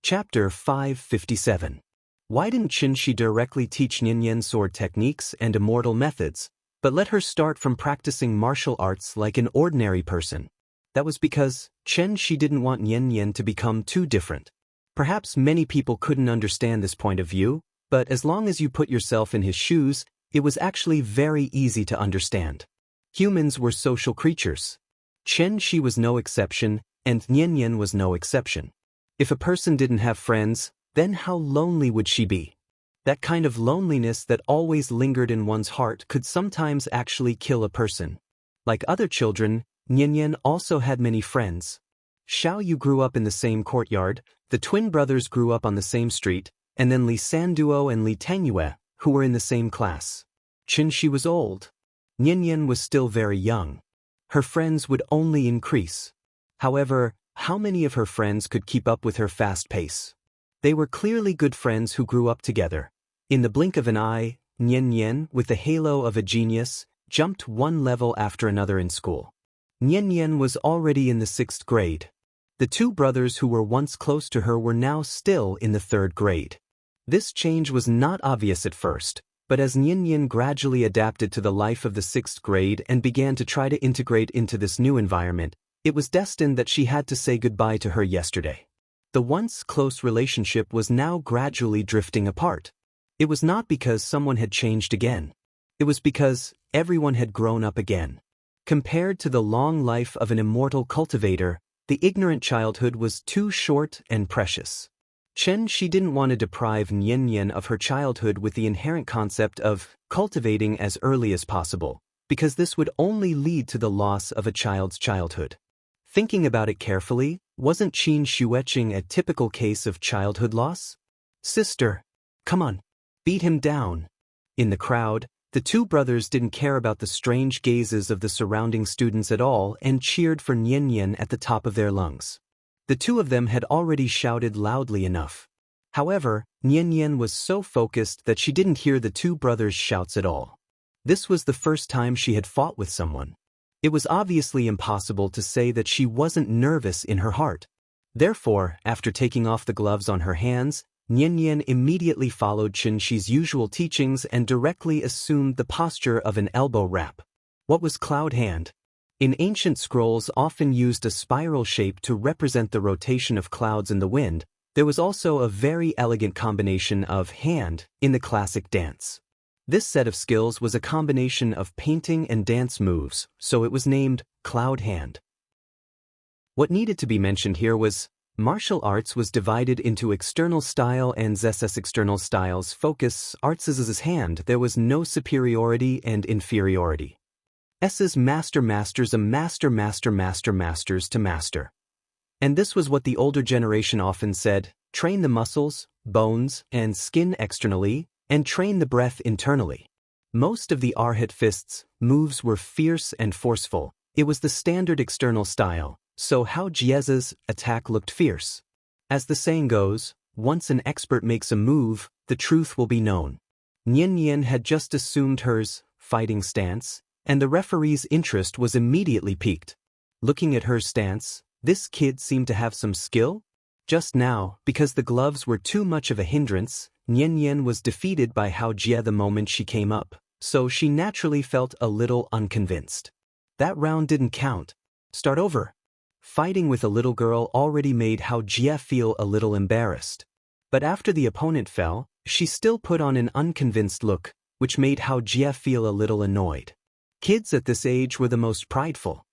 Chapter 557. Why didn't Qinshi directly teach Nianyan sword techniques and immortal methods, but let her start from practicing martial arts like an ordinary person? That was because Qinshi didn't want Nianyan to become too different. Perhaps many people couldn't understand this point of view, but as long as you put yourself in his shoes, it was actually very easy to understand. Humans were social creatures. Qinshi was no exception, and Nianyan was no exception. If a person didn't have friends, then how lonely would she be? That kind of loneliness that always lingered in one's heart could sometimes actually kill a person. Like other children, Nianyan also had many friends. Xiaoyu grew up in the same courtyard, the twin brothers grew up on the same street, and then Li Sanduo and Li Tengyue, who were in the same class. Qinshi was old. Nianyan was still very young. Her friends would only increase. However, how many of her friends could keep up with her fast pace? They were clearly good friends who grew up together. In the blink of an eye, Nianyan, with the halo of a genius, jumped one level after another in school. Nianyan was already in the 6th grade. The two brothers who were once close to her were now still in the 3rd grade. This change was not obvious at first, but as Nianyan gradually adapted to the life of the 6th grade and began to try to integrate into this new environment, it was destined that she had to say goodbye to her yesterday. The once close relationship was now gradually drifting apart. It was not because someone had changed again. It was because everyone had grown up again. Compared to the long life of an immortal cultivator, the ignorant childhood was too short and precious. She didn't want to deprive Nianyan of her childhood with the inherent concept of cultivating as early as possible, because this would only lead to the loss of a child's childhood. Thinking about it carefully, wasn't Qin Xueqing a typical case of childhood loss? Sister, come on, beat him down. In the crowd, the two brothers didn't care about the strange gazes of the surrounding students at all and cheered for Nianyan at the top of their lungs. The two of them had already shouted loudly enough. However, Nianyan was so focused that she didn't hear the two brothers' shouts at all. This was the first time she had fought with someone. It was obviously impossible to say that she wasn't nervous in her heart. Therefore, after taking off the gloves on her hands, Nianyan immediately followed Qinshi's usual teachings and directly assumed the posture of an elbow wrap. What was cloud hand? In ancient scrolls often used a spiral shape to represent the rotation of clouds in the wind, there was also a very elegant combination of hand in the classic dance. This set of skills was a combination of painting and dance moves, so it was named Cloud Hand. What needed to be mentioned here was, martial arts was divided into external style and ZSS external styles focus arts' hand. There was no superiority and inferiority. S's masters to master. And this was what the older generation often said, train the muscles, bones, and skin externally, and train the breath internally. Most of the Arhat fists moves were fierce and forceful. It was the standard external style, so Hao Jie's attack looked fierce. As the saying goes, once an expert makes a move, the truth will be known. Nianyan had just assumed hers fighting stance, and the referee's interest was immediately piqued. Looking at her stance, this kid seemed to have some skill. Just now, because the gloves were too much of a hindrance, Nianyan was defeated by Hao Jie the moment she came up, so she naturally felt a little unconvinced. That round didn't count. Start over. Fighting with a little girl already made Hao Jie feel a little embarrassed. But after the opponent fell, she still put on an unconvinced look, which made Hao Jie feel a little annoyed. Kids at this age were the most prideful.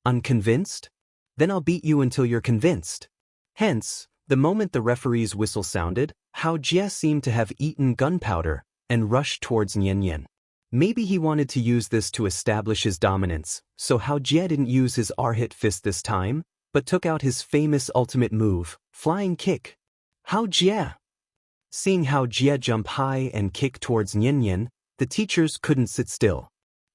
Unconvinced? Then I'll beat you until you're convinced. Hence, the moment the referee's whistle sounded, Hao Jie seemed to have eaten gunpowder and rushed towards Nianyan. Maybe he wanted to use this to establish his dominance, so Hao Jie didn't use his Arhat fist this time, but took out his famous ultimate move, flying kick. Hao Jie! Seeing Hao Jie jump high and kick towards Nianyan, the teachers couldn't sit still.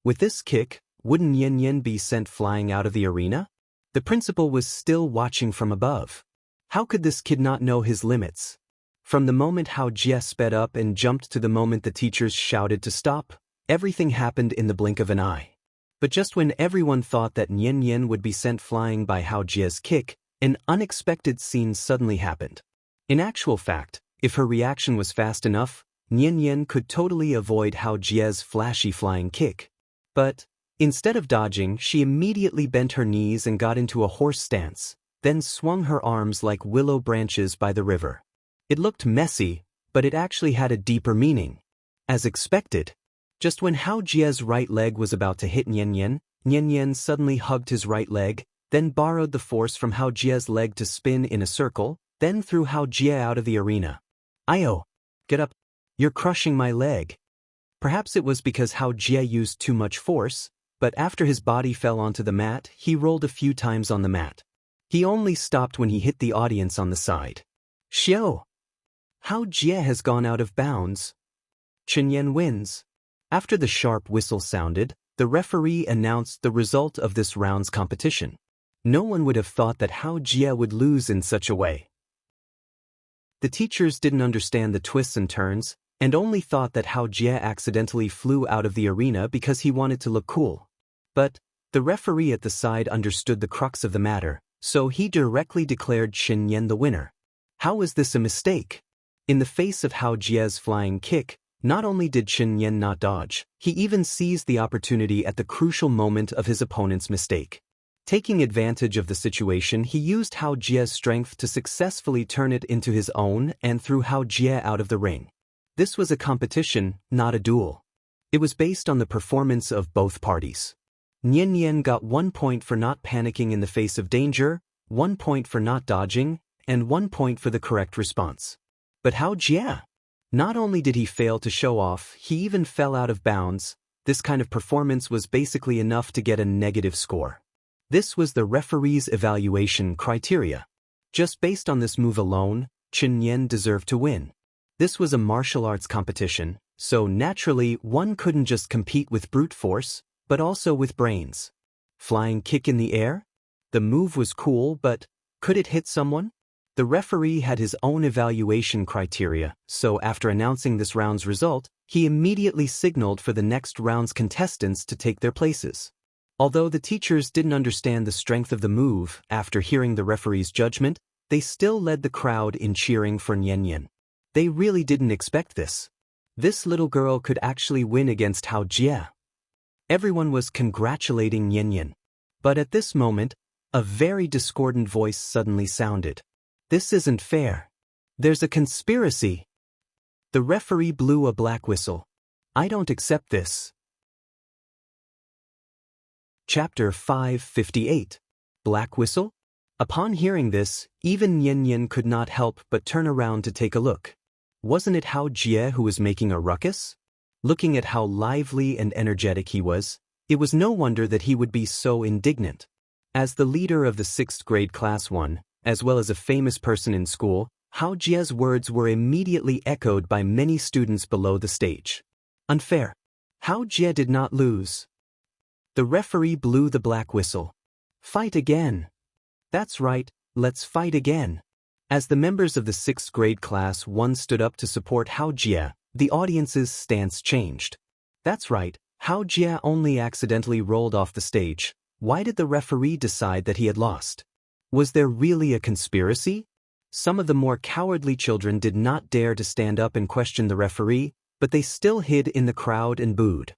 With this kick, wouldn't Nianyan be sent flying out of the arena? The principal was still watching from above. How could this kid not know his limits? From the moment Hao Jie sped up and jumped to the moment the teachers shouted to stop, everything happened in the blink of an eye. But just when everyone thought that Nianyan would be sent flying by Hao Jie's kick, an unexpected scene suddenly happened. In actual fact, if her reaction was fast enough, Nian could totally avoid Hao Jie's flashy flying kick. But, instead of dodging, she immediately bent her knees and got into a horse stance, then swung her arms like willow branches by the river. It looked messy, but it actually had a deeper meaning. As expected, just when Hao Jie's right leg was about to hit Nian suddenly hugged his right leg, then borrowed the force from Hao Jie's leg to spin in a circle, then threw Hao Jie out of the arena. "Ayo! Get up! You're crushing my leg." Perhaps it was because Hao Jie used too much force, but after his body fell onto the mat, he rolled a few times on the mat. He only stopped when he hit the audience on the side. "Xiao! Hao Jie has gone out of bounds. Chen Yan wins." After the sharp whistle sounded, the referee announced the result of this round's competition. No one would have thought that Hao Jie would lose in such a way. The teachers didn't understand the twists and turns, and only thought that Hao Jie accidentally flew out of the arena because he wanted to look cool. But the referee at the side understood the crux of the matter, so he directly declared Chen Yan the winner. How was this a mistake? In the face of Hao Jie's flying kick, not only did Chen Yan not dodge, he even seized the opportunity at the crucial moment of his opponent's mistake. Taking advantage of the situation, he used Hao Jie's strength to successfully turn it into his own and threw Hao Jie out of the ring. This was a competition, not a duel. It was based on the performance of both parties. Nian got 1 point for not panicking in the face of danger, 1 point for not dodging, and 1 point for the correct response. But Hao Jie? Not only did he fail to show off, he even fell out of bounds. This kind of performance was basically enough to get a negative score. This was the referee's evaluation criteria. Just based on this move alone, Chen Yan deserved to win. This was a martial arts competition, so naturally one couldn't just compete with brute force, but also with brains. Flying kick in the air? The move was cool, but could it hit someone? The referee had his own evaluation criteria, so after announcing this round's result, he immediately signaled for the next round's contestants to take their places. Although the teachers didn't understand the strength of the move, after hearing the referee's judgment, they still led the crowd in cheering for Nian. They really didn't expect this. This little girl could actually win against Hao Jie. Everyone was congratulating Nian. But at this moment, a very discordant voice suddenly sounded. "This isn't fair. There's a conspiracy." The referee blew a black whistle. "I don't accept this." Chapter 558. Black Whistle? Upon hearing this, even Nian could not help but turn around to take a look. Wasn't it Hao Jie who was making a ruckus? Looking at how lively and energetic he was, it was no wonder that he would be so indignant. As the leader of the 6th grade Class 1, as well as a famous person in school, Hao Jie's words were immediately echoed by many students below the stage. Unfair. Hao Jie did not lose. The referee blew the black whistle. "Fight again." "That's right, let's fight again." As the members of the 6th grade Class 1 stood up to support Hao Jie, the audience's stance changed. "That's right, Hao Jie only accidentally rolled off the stage. Why did the referee decide that he had lost? Was there really a conspiracy?" Some of the more cowardly children did not dare to stand up and question the referee, but they still hid in the crowd and booed.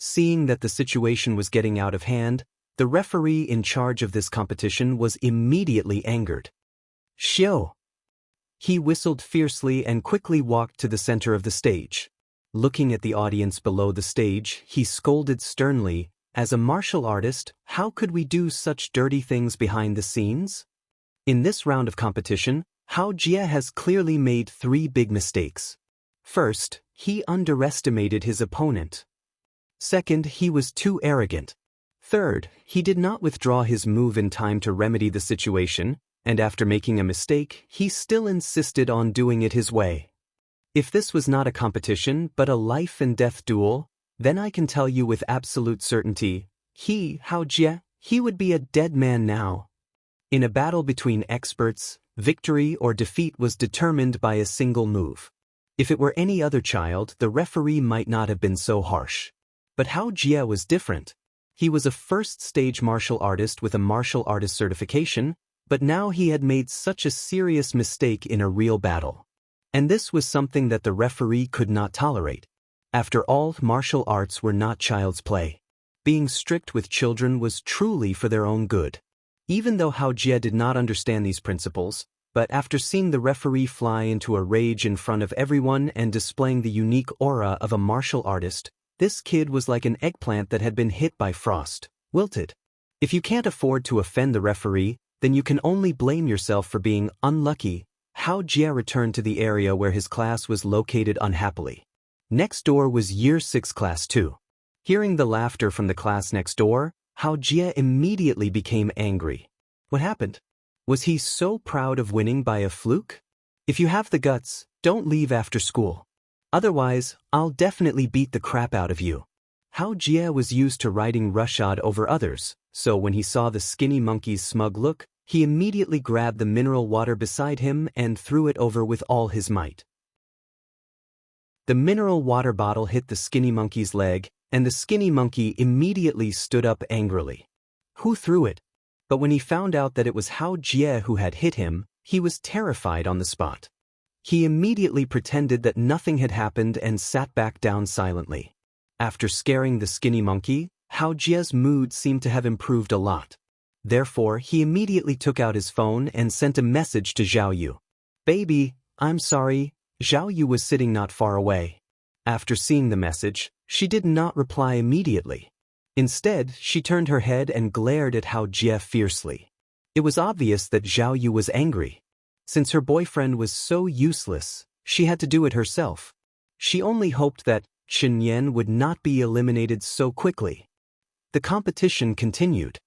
Seeing that the situation was getting out of hand, the referee in charge of this competition was immediately angered. "Xiao!" He whistled fiercely and quickly walked to the center of the stage. Looking at the audience below the stage, he scolded sternly, "As a martial artist, how could we do such dirty things behind the scenes?" In this round of competition, Hao Jie has clearly made 3 big mistakes. First, he underestimated his opponent. Second, he was too arrogant. Third, he did not withdraw his move in time to remedy the situation, and after making a mistake, he still insisted on doing it his way. If this was not a competition but a life-and-death duel, then I can tell you with absolute certainty, Hao Jie, he would be a dead man now. In a battle between experts, victory or defeat was determined by a single move. If it were any other child, the referee might not have been so harsh. But Hao Jie was different. He was a first-stage martial artist with a martial artist certification, but now he had made such a serious mistake in a real battle. And this was something that the referee could not tolerate. After all, martial arts were not child's play. Being strict with children was truly for their own good. Even though Hao Jie did not understand these principles, but after seeing the referee fly into a rage in front of everyone and displaying the unique aura of a martial artist, this kid was like an eggplant that had been hit by frost, wilted. If you can't afford to offend the referee, then you can only blame yourself for being unlucky. Hao Jie returned to the area where his class was located unhappily. Next door was Year 6 Class 2. Hearing the laughter from the class next door, Hao Jie immediately became angry. What happened? Was he so proud of winning by a fluke? If you have the guts, don't leave after school. Otherwise, I'll definitely beat the crap out of you. Hao Jie was used to riding roughshod over others, so when he saw the skinny monkey's smug look, he immediately grabbed the mineral water beside him and threw it over with all his might. The mineral water bottle hit the skinny monkey's leg, and the skinny monkey immediately stood up angrily. Who threw it? But when he found out that it was Hao Jie who had hit him, he was terrified on the spot. He immediately pretended that nothing had happened and sat back down silently. After scaring the skinny monkey, Hao Jie's mood seemed to have improved a lot. Therefore, he immediately took out his phone and sent a message to Zhao Yu. "Baby, I'm sorry." Zhao Yu was sitting not far away. After seeing the message, she did not reply immediately. Instead, she turned her head and glared at Hao Jie fiercely. It was obvious that Zhao Yu was angry. Since her boyfriend was so useless, she had to do it herself. She only hoped that Chen Yan would not be eliminated so quickly. The competition continued.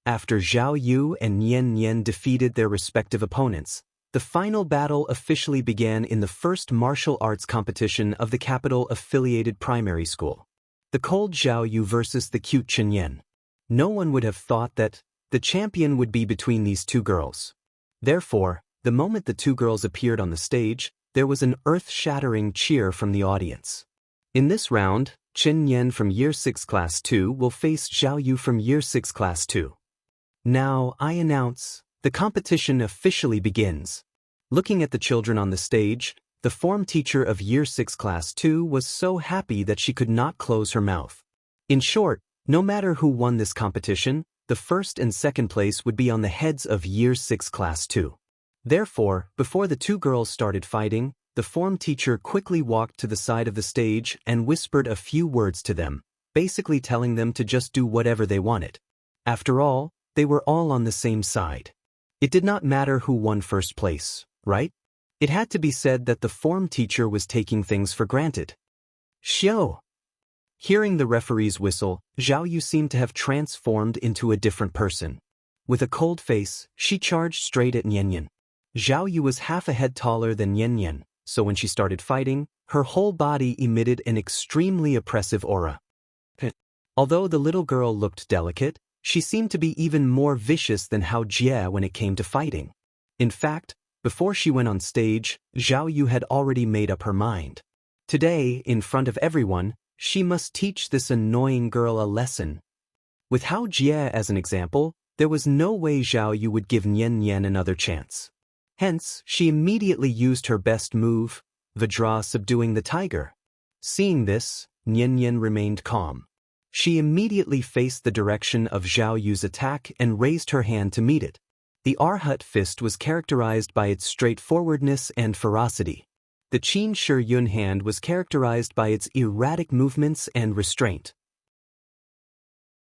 After Zhao Yu and Nian Nian defeated their respective opponents, the final battle officially began in the first martial arts competition of the capital-affiliated primary school. The cold Zhao Yu versus the cute Chen Yan. No one would have thought that the champion would be between these two girls. Therefore, the moment the two girls appeared on the stage, there was an earth-shattering cheer from the audience. In this round, Chen Yan from Year 6 Class 2 will face Zhao Yu from Year 6 Class 2. Now, I announce, the competition officially begins. Looking at the children on the stage, the form teacher of Year 6 Class 2 was so happy that she could not close her mouth. In short, no matter who won this competition, the first and second place would be on the heads of Year 6 Class 2. Therefore, before the two girls started fighting, the form teacher quickly walked to the side of the stage and whispered a few words to them, basically telling them to just do whatever they wanted. After all, they were all on the same side. It did not matter who won first place, right? It had to be said that the form teacher was taking things for granted. Xiao! Hearing the referee's whistle, Zhao Yu seemed to have transformed into a different person. With a cold face, she charged straight at Nian Nian. Zhao Yu was half a head taller than Nian Nian, so when she started fighting, her whole body emitted an extremely oppressive aura. Although the little girl looked delicate, she seemed to be even more vicious than Hao Jie when it came to fighting. In fact, before she went on stage, Zhao Yu had already made up her mind. Today, in front of everyone, she must teach this annoying girl a lesson. With Hao Jie as an example, there was no way Zhao Yu would give Nian Nian another chance. Hence, she immediately used her best move, Vajra subduing the tiger. Seeing this, Nian Nian remained calm. She immediately faced the direction of Zhao Yu's attack and raised her hand to meet it. The Arhat fist was characterized by its straightforwardness and ferocity. The Qin Shi Yun hand was characterized by its erratic movements and restraint.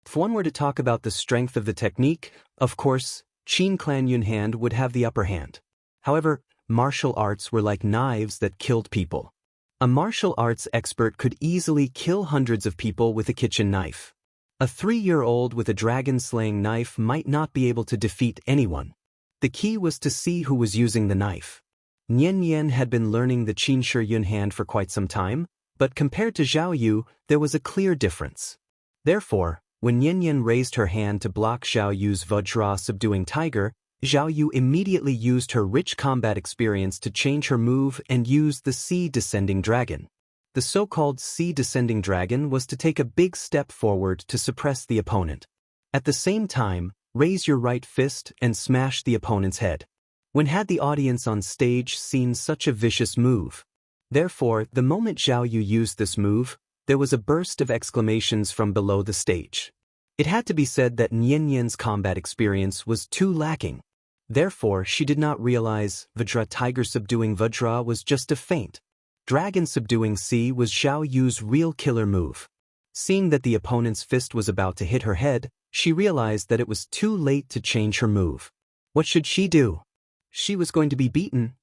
If one were to talk about the strength of the technique, of course, Qin Clan Yun hand would have the upper hand. However, martial arts were like knives that killed people. A martial arts expert could easily kill hundreds of people with a kitchen knife. A 3-year-old with a dragon-slaying knife might not be able to defeat anyone. The key was to see who was using the knife. Nian Nian had been learning the Qin Shi Yun hand for quite some time, but compared to Zhao Yu, there was a clear difference. Therefore, when Nian Nian raised her hand to block Zhao Yu's Vajra subduing tiger, Zhao Yu immediately used her rich combat experience to change her move and used the Sea Descending Dragon. The so-called Sea Descending Dragon was to take a big step forward to suppress the opponent. At the same time, Raise your right fist and smash the opponent's head. When had the audience on stage seen such a vicious move? Therefore, the moment Zhao Yu used this move, there was a burst of exclamations from below the stage. It had to be said that Nian Yan's combat experience was too lacking. Therefore, she did not realize Vajra Tiger subduing Vajra was just a feint. Dragon subduing Sea was Zhao Yu's real killer move. Seeing that the opponent's fist was about to hit her head, she realized that it was too late to change her move. What should she do? She was going to be beaten.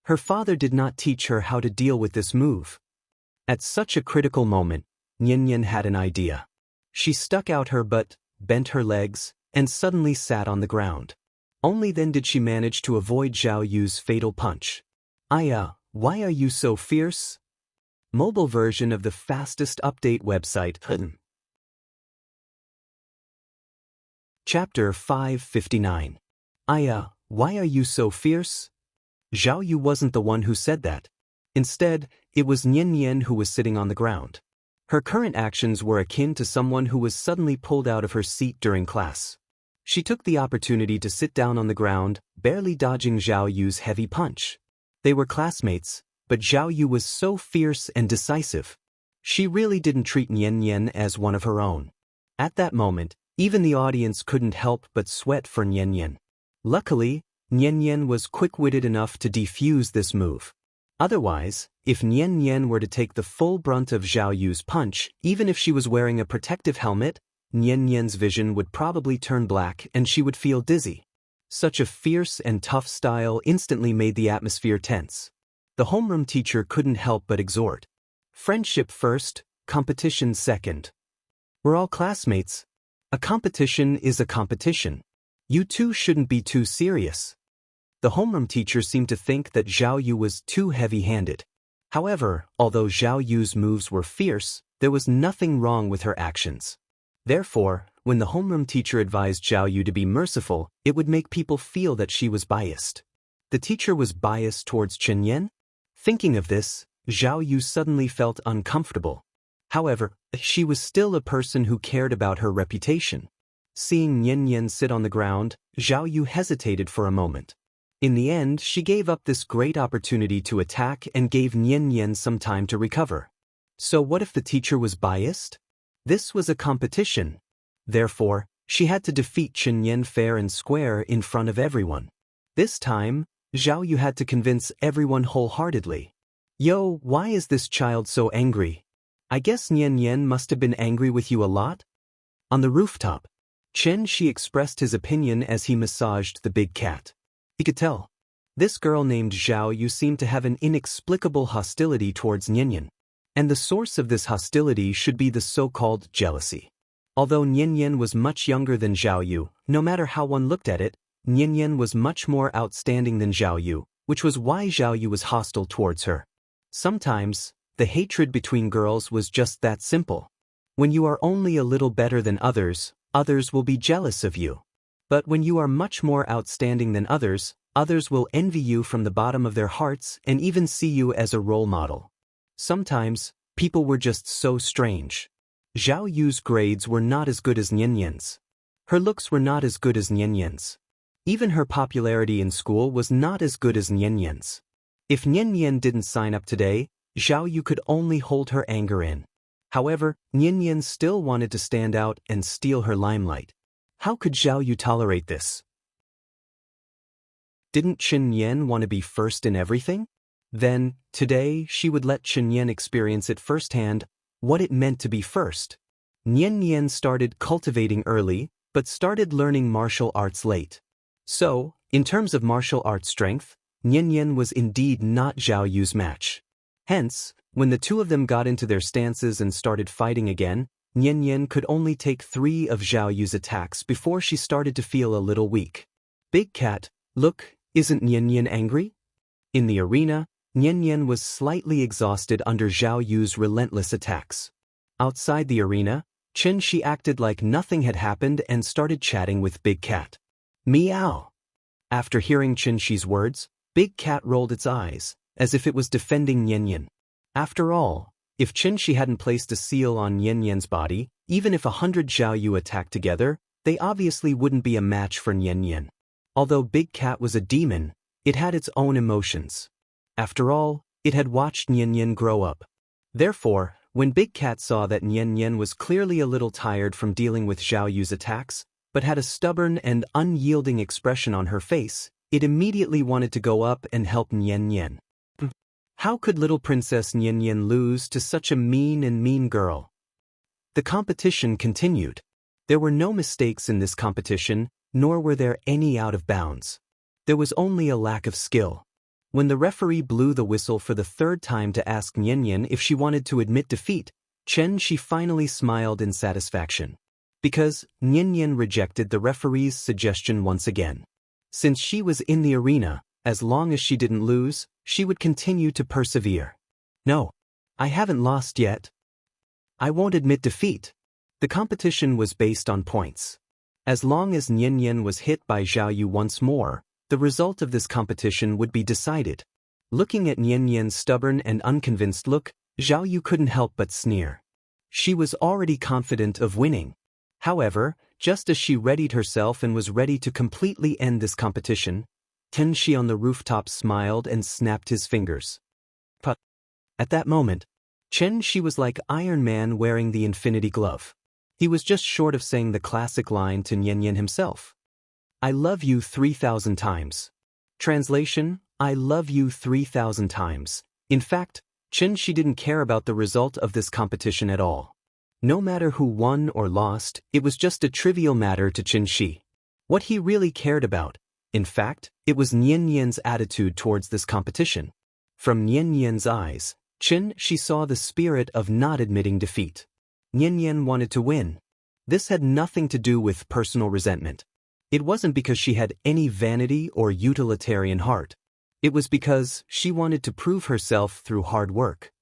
Her father did not teach her how to deal with this move. At such a critical moment, Nian Yan had an idea. She stuck out her butt, bent her legs, and suddenly sat on the ground. Only then did she manage to avoid Zhao Yu's fatal punch. Aya, why are you so fierce? Mobile version of the fastest update website. Chapter 559. Aya, why are you so fierce? Zhao Yu wasn't the one who said that. Instead, it was Nian Yan who was sitting on the ground. Her current actions were akin to someone who was suddenly pulled out of her seat during class. She took the opportunity to sit down on the ground, barely dodging Zhao Yu's heavy punch. They were classmates, but Zhao Yu was so fierce and decisive. She really didn't treat Nian Yan as one of her own. At that moment, even the audience couldn't help but sweat for Nian Yan. Luckily, Nian Yan was quick-witted enough to defuse this move. Otherwise, if Nian Yan were to take the full brunt of Zhao Yu's punch, even if she was wearing a protective helmet, Nian Yan's vision would probably turn black and she would feel dizzy. Such a fierce and tough style instantly made the atmosphere tense. The homeroom teacher couldn't help but exhort. Friendship first, competition second. We're all classmates. A competition is a competition. You two shouldn't be too serious. The homeroom teacher seemed to think that Zhao Yu was too heavy-handed. However, although Zhao Yu's moves were fierce, there was nothing wrong with her actions. Therefore, when the homeroom teacher advised Zhao Yu to be merciful, it would make people feel that she was biased. The teacher was biased towards Chen Yan? Thinking of this, Zhao Yu suddenly felt uncomfortable. However, she was still a person who cared about her reputation. Seeing Nian Yan sit on the ground, Zhao Yu hesitated for a moment. In the end, she gave up this great opportunity to attack and gave Nian Yan some time to recover. So what if the teacher was biased? This was a competition. Therefore, she had to defeat Chen Yan fair and square in front of everyone. This time, Zhao Yu had to convince everyone wholeheartedly. Yo, why is this child so angry? I guess Nian Yan must have been angry with you a lot? On the rooftop, Chen Shi expressed his opinion as he massaged the big cat. He could tell. This girl named Zhao Yu seemed to have an inexplicable hostility towards Nian Yan. And the source of this hostility should be the so-called jealousy. Although Nian Yan was much younger than Zhao Yu, no matter how one looked at it, Nian Yan was much more outstanding than Zhao Yu, which was why Zhao Yu was hostile towards her. Sometimes, the hatred between girls was just that simple. When you are only a little better than others, others will be jealous of you. But when you are much more outstanding than others, others will envy you from the bottom of their hearts and even see you as a role model. Sometimes, people were just so strange. Zhao Yu's grades were not as good as Nian Yan's. Her looks were not as good as Nian Yan's. Even her popularity in school was not as good as Nian Yan's. If Nian Yan didn't sign up today, Zhao Yu could only hold her anger in. However, Nian Yan still wanted to stand out and steal her limelight. How could Zhao Yu tolerate this? Didn't Chen Yan want to be first in everything? Then, today, she would let Chen Yan experience it firsthand, what it meant to be first. Nian Yan started cultivating early, but started learning martial arts late. So, in terms of martial arts strength, Nian Yan was indeed not Zhao Yu's match. Hence, when the two of them got into their stances and started fighting again, Nian Yan could only take 3 of Zhao Yu's attacks before she started to feel a little weak. Big Cat, look, isn't Nian Yan angry? In the arena, Nian Yan was slightly exhausted under Zhao Yu's relentless attacks. Outside the arena, Chen Shi acted like nothing had happened and started chatting with Big Cat. Meow. After hearing Chen Shi's words, Big Cat rolled its eyes, as if it was defending Nian Yan. After all, if Chen Shi hadn't placed a seal on Nian Yan's body, even if 100 Zhao Yu attacked together, they obviously wouldn't be a match for Nian Nian. Although Big Cat was a demon, it had its own emotions. After all, it had watched Nian Nian grow up. Therefore, when Big Cat saw that Nian Nian was clearly a little tired from dealing with Zhao Yu's attacks, but had a stubborn and unyielding expression on her face, it immediately wanted to go up and help Nian Nian. How could little Princess Nian Nian lose to such a mean girl? The competition continued. There were no mistakes in this competition, nor were there any out of bounds. There was only a lack of skill. When the referee blew the whistle for the third time to ask Nian Nian if she wanted to admit defeat, she finally smiled in satisfaction. Because Nian Nian rejected the referee's suggestion once again. Since she was in the arena, as long as she didn't lose, she would continue to persevere. No, I haven't lost yet. I won't admit defeat. The competition was based on points. As long as Nian Nian was hit by Zhao Yu once more, the result of this competition would be decided. Looking at Nian Nian's stubborn and unconvinced look, Zhao Yu couldn't help but sneer. She was already confident of winning. However, just as she readied herself and was ready to completely end this competition, Shi on the rooftop smiled and snapped his fingers. But at that moment, Shi was like Iron Man wearing the Infinity Glove. He was just short of saying the classic line to Nian Nian himself. I love you 3,000 times. Translation, I love you 3,000 times. In fact, Shi didn't care about the result of this competition at all. No matter who won or lost, it was just a trivial matter to Shi. What he really cared about, in fact, it was Nian Nian's attitude towards this competition. From Nian Nian's eyes, Shi saw the spirit of not admitting defeat. Nian Nian wanted to win. This had nothing to do with personal resentment. It wasn't because she had any vanity or utilitarian heart. It was because she wanted to prove herself through hard work.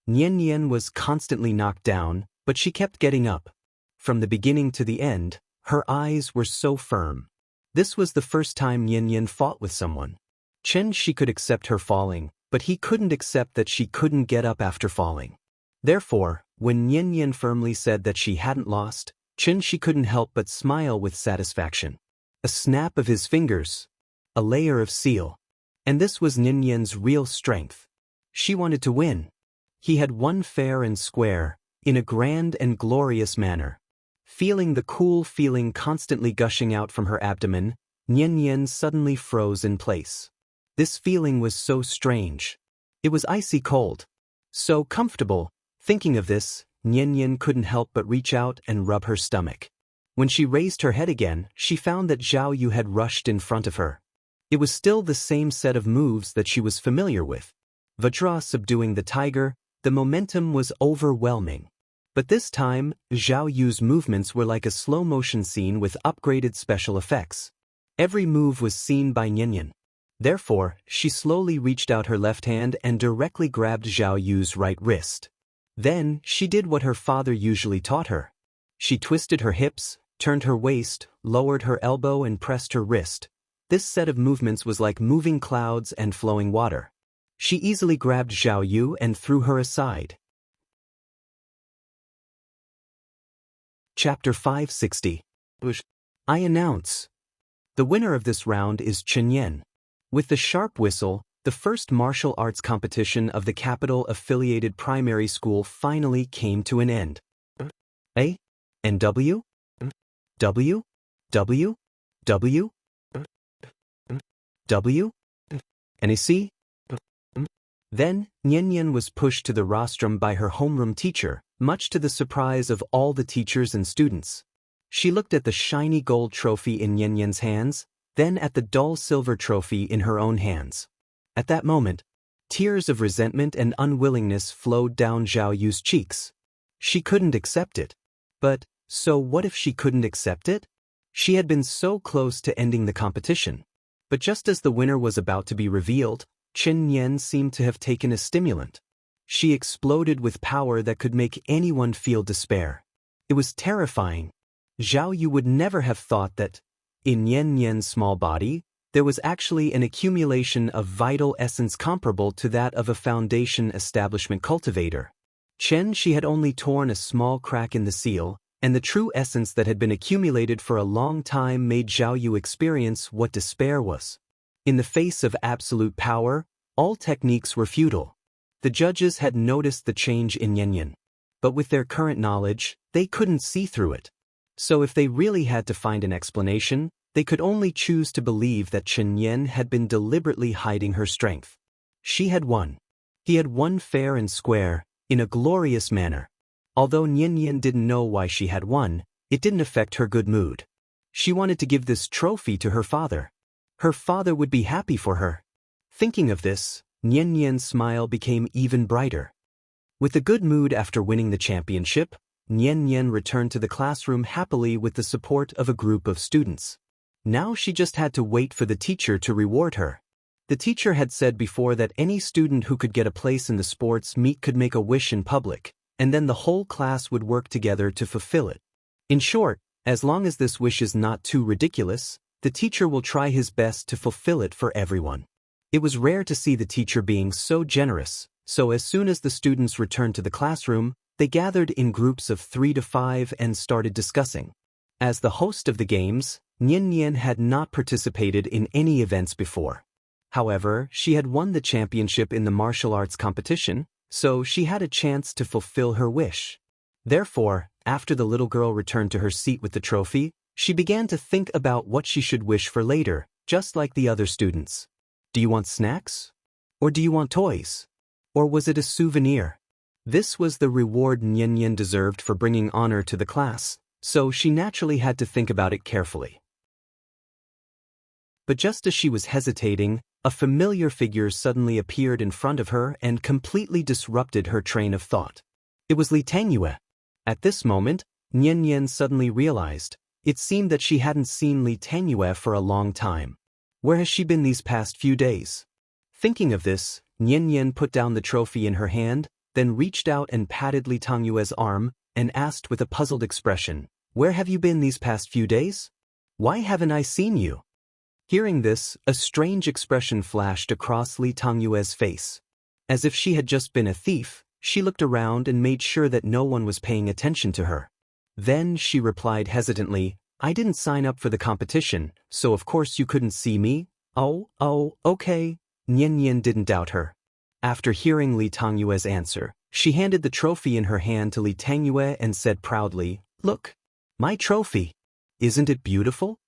Nian Nian was constantly knocked down, but she kept getting up. From the beginning to the end, her eyes were so firm. This was the first time Nian Nian fought with someone. Shi could accept her falling, but he couldn't accept that she couldn't get up after falling. Therefore, when Nian Nian firmly said that she hadn't lost, Shi couldn't help but smile with satisfaction. A snap of his fingers. A layer of seal. And this was Nian Nian's real strength. She wanted to win. He had won fair and square, in a grand and glorious manner. Feeling the cool feeling constantly gushing out from her abdomen, Nian Nian suddenly froze in place. This feeling was so strange. It was icy cold. So comfortable. Thinking of this, Nian Nian couldn't help but reach out and rub her stomach. When she raised her head again, she found that Zhao Yu had rushed in front of her. It was still the same set of moves that she was familiar with. Vajra subduing the tiger, the momentum was overwhelming. But this time, Zhao Yu's movements were like a slow-motion scene with upgraded special effects. Every move was seen by Nian Nian. Therefore, she slowly reached out her left hand and directly grabbed Zhao Yu's right wrist. Then, she did what her father usually taught her. She twisted her hips, turned her waist, lowered her elbow and pressed her wrist. This set of movements was like moving clouds and flowing water. She easily grabbed Zhao Yu and threw her aside. Chapter 560. I announce. The winner of this round is Chen Yan. With the sharp whistle, the first martial arts competition of the capital-affiliated primary school finally came to an end. A? N W? W? W? W? W? NAC? Then, Nian Nian was pushed to the rostrum by her homeroom teacher, much to the surprise of all the teachers and students. She looked at the shiny gold trophy in Nian Nian's hands, then at the dull silver trophy in her own hands. At that moment, tears of resentment and unwillingness flowed down Zhao Yu's cheeks. She couldn't accept it. But, so what if she couldn't accept it? She had been so close to ending the competition. But just as the winner was about to be revealed, Chen Yan seemed to have taken a stimulant. She exploded with power that could make anyone feel despair. It was terrifying. Zhao Yu would never have thought that, in Nian Nian's small body, there was actually an accumulation of vital essence comparable to that of a foundation establishment cultivator. She had only torn a small crack in the seal, and the true essence that had been accumulated for a long time made Zhao Yu experience what despair was. In the face of absolute power, all techniques were futile. The judges had noticed the change in Yanyan, but with their current knowledge, they couldn't see through it. So if they really had to find an explanation, they could only choose to believe that Chen Yan had been deliberately hiding her strength. She had won. He had won fair and square, in a glorious manner. Although Yanyan didn't know why she had won, it didn't affect her good mood. She wanted to give this trophy to her father. Her father would be happy for her. Thinking of this, Yanyan's smile became even brighter. With a good mood after winning the championship, Yanyan returned to the classroom happily with the support of a group of students. Now she just had to wait for the teacher to reward her. The teacher had said before that any student who could get a place in the sports meet could make a wish in public, and then the whole class would work together to fulfill it. In short, as long as this wish is not too ridiculous, the teacher will try his best to fulfill it for everyone. It was rare to see the teacher being so generous, so as soon as the students returned to the classroom, they gathered in groups of 3 to 5 and started discussing. As the host of the games, Yanyan had not participated in any events before. However, she had won the championship in the martial arts competition, so she had a chance to fulfill her wish. Therefore, after the little girl returned to her seat with the trophy, she began to think about what she should wish for later, just like the other students. Do you want snacks? Or do you want toys? Or was it a souvenir? This was the reward Yanyan deserved for bringing honor to the class, so she naturally had to think about it carefully. But just as she was hesitating, a familiar figure suddenly appeared in front of her and completely disrupted her train of thought. It was Li Tangyue. At this moment, Yanyan suddenly realized, it seemed that she hadn't seen Li Tangyue for a long time. Where has she been these past few days? Thinking of this, Yanyan put down the trophy in her hand, then reached out and patted Li Tangyue's arm, and asked with a puzzled expression, "Where have you been these past few days? Why haven't I seen you?" Hearing this, a strange expression flashed across Li Tangyue's face. As if she had just been a thief, she looked around and made sure that no one was paying attention to her. Then she replied hesitantly, "I didn't sign up for the competition, so of course you couldn't see me." Oh, okay. Yanyan didn't doubt her. After hearing Li Tangyue's answer, she handed the trophy in her hand to Li Tangyue and said proudly, "Look, my trophy. Isn't it beautiful?"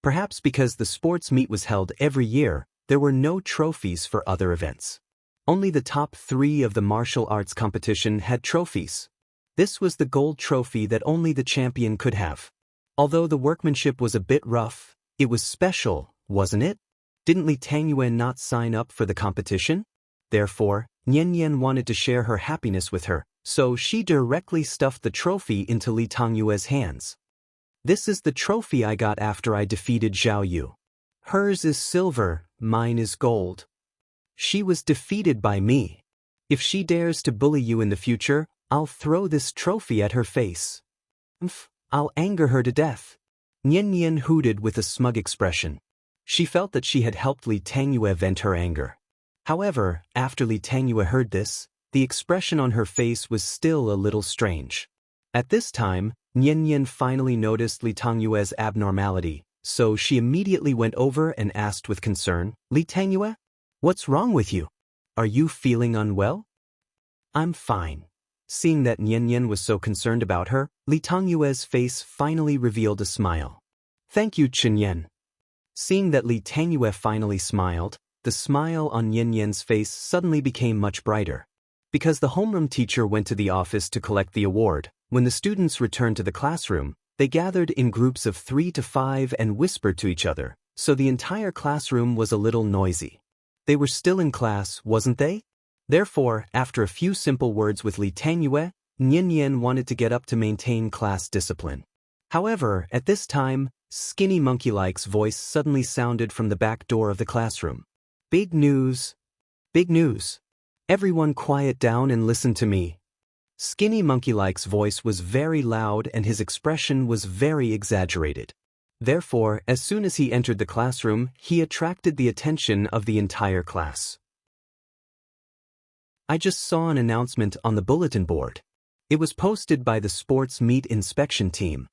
Perhaps because the sports meet was held every year, there were no trophies for other events. Only the top 3 of the martial arts competition had trophies. This was the gold trophy that only the champion could have. Although the workmanship was a bit rough, it was special, wasn't it? Didn't Li Tangyue not sign up for the competition? Therefore, Yanyan wanted to share her happiness with her, so she directly stuffed the trophy into Li Tangyue's hands. "This is the trophy I got after I defeated Zhao Yu. Hers is silver, mine is gold. She was defeated by me. If she dares to bully you in the future, I'll throw this trophy at her face. I'll anger her to death." Yanyan hooted with a smug expression. She felt that she had helped Li Tangyue vent her anger. However, after Li Tangyue heard this, the expression on her face was still a little strange. At this time, Yanyan finally noticed Li Tangyue's abnormality, so she immediately went over and asked with concern, "Li Tangyue, what's wrong with you? Are you feeling unwell?" "I'm fine." Seeing that Yanyan was so concerned about her, Li Tangyue's face finally revealed a smile. "Thank you, Chen Yan." Seeing that Li Tangyue finally smiled, the smile on Yanyan's face suddenly became much brighter. Because the homeroom teacher went to the office to collect the award, when the students returned to the classroom, they gathered in groups of 3 to 5 and whispered to each other, so the entire classroom was a little noisy. They were still in class, wasn't they? Therefore, after a few simple words with Li Tangyue, Yanyan wanted to get up to maintain class discipline. However, at this time, Skinny Monkey Like's voice suddenly sounded from the back door of the classroom. "Big news! Big news! Everyone quiet down and listen to me." Skinny Monkey Like's voice was very loud and his expression was very exaggerated. Therefore, as soon as he entered the classroom, he attracted the attention of the entire class. "I just saw an announcement on the bulletin board. It was posted by the sports meet inspection team.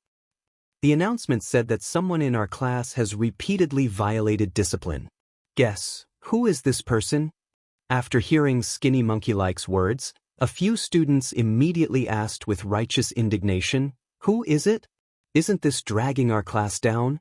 The announcement said that someone in our class has repeatedly violated discipline. Guess, who is this person? After hearing Skinny Monkey Like's words, a few students immediately asked with righteous indignation, "Who is it? Isn't this dragging our class down?"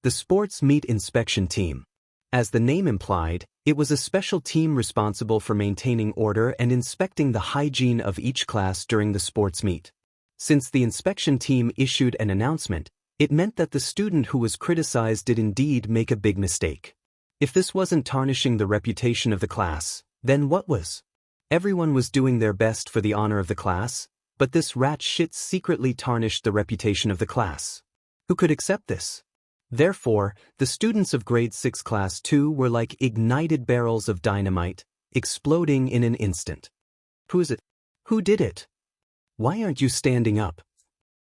The sports meet inspection team. As the name implied, it was a special team responsible for maintaining order and inspecting the hygiene of each class during the sports meet. Since the inspection team issued an announcement, it meant that the student who was criticized did indeed make a big mistake. If this wasn't tarnishing the reputation of the class, then what was? Everyone was doing their best for the honor of the class, but this rat shit secretly tarnished the reputation of the class. Who could accept this? Therefore, the students of grade 6 class 2 were like ignited barrels of dynamite, exploding in an instant. Who is it? Who did it? Why aren't you standing up?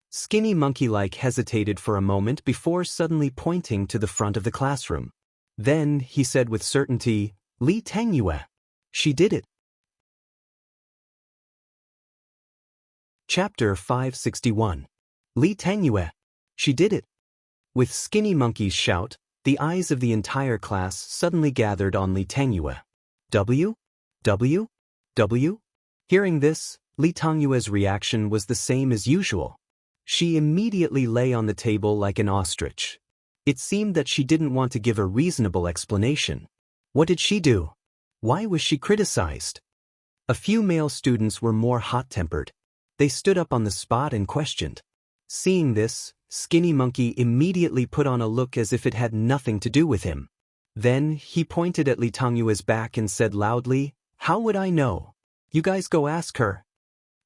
Skinny Monkey Like hesitated for a moment before suddenly pointing to the front of the classroom. Then, he said with certainty, "Li Tengyue. She did it." Chapter 561. Li Tengyue. She did it. With Skinny Monkey's shout, the eyes of the entire class suddenly gathered on Li Tengyue. W? W? W? Hearing this, Li Tengyue's reaction was the same as usual. She immediately lay on the table like an ostrich. It seemed that she didn't want to give a reasonable explanation. What did she do? Why was she criticized? A few male students were more hot-tempered. They stood up on the spot and questioned. Seeing this, Skinny Monkey immediately put on a look as if it had nothing to do with him. Then, he pointed at Li Tengyue's back and said loudly, "How would I know? You guys go ask her."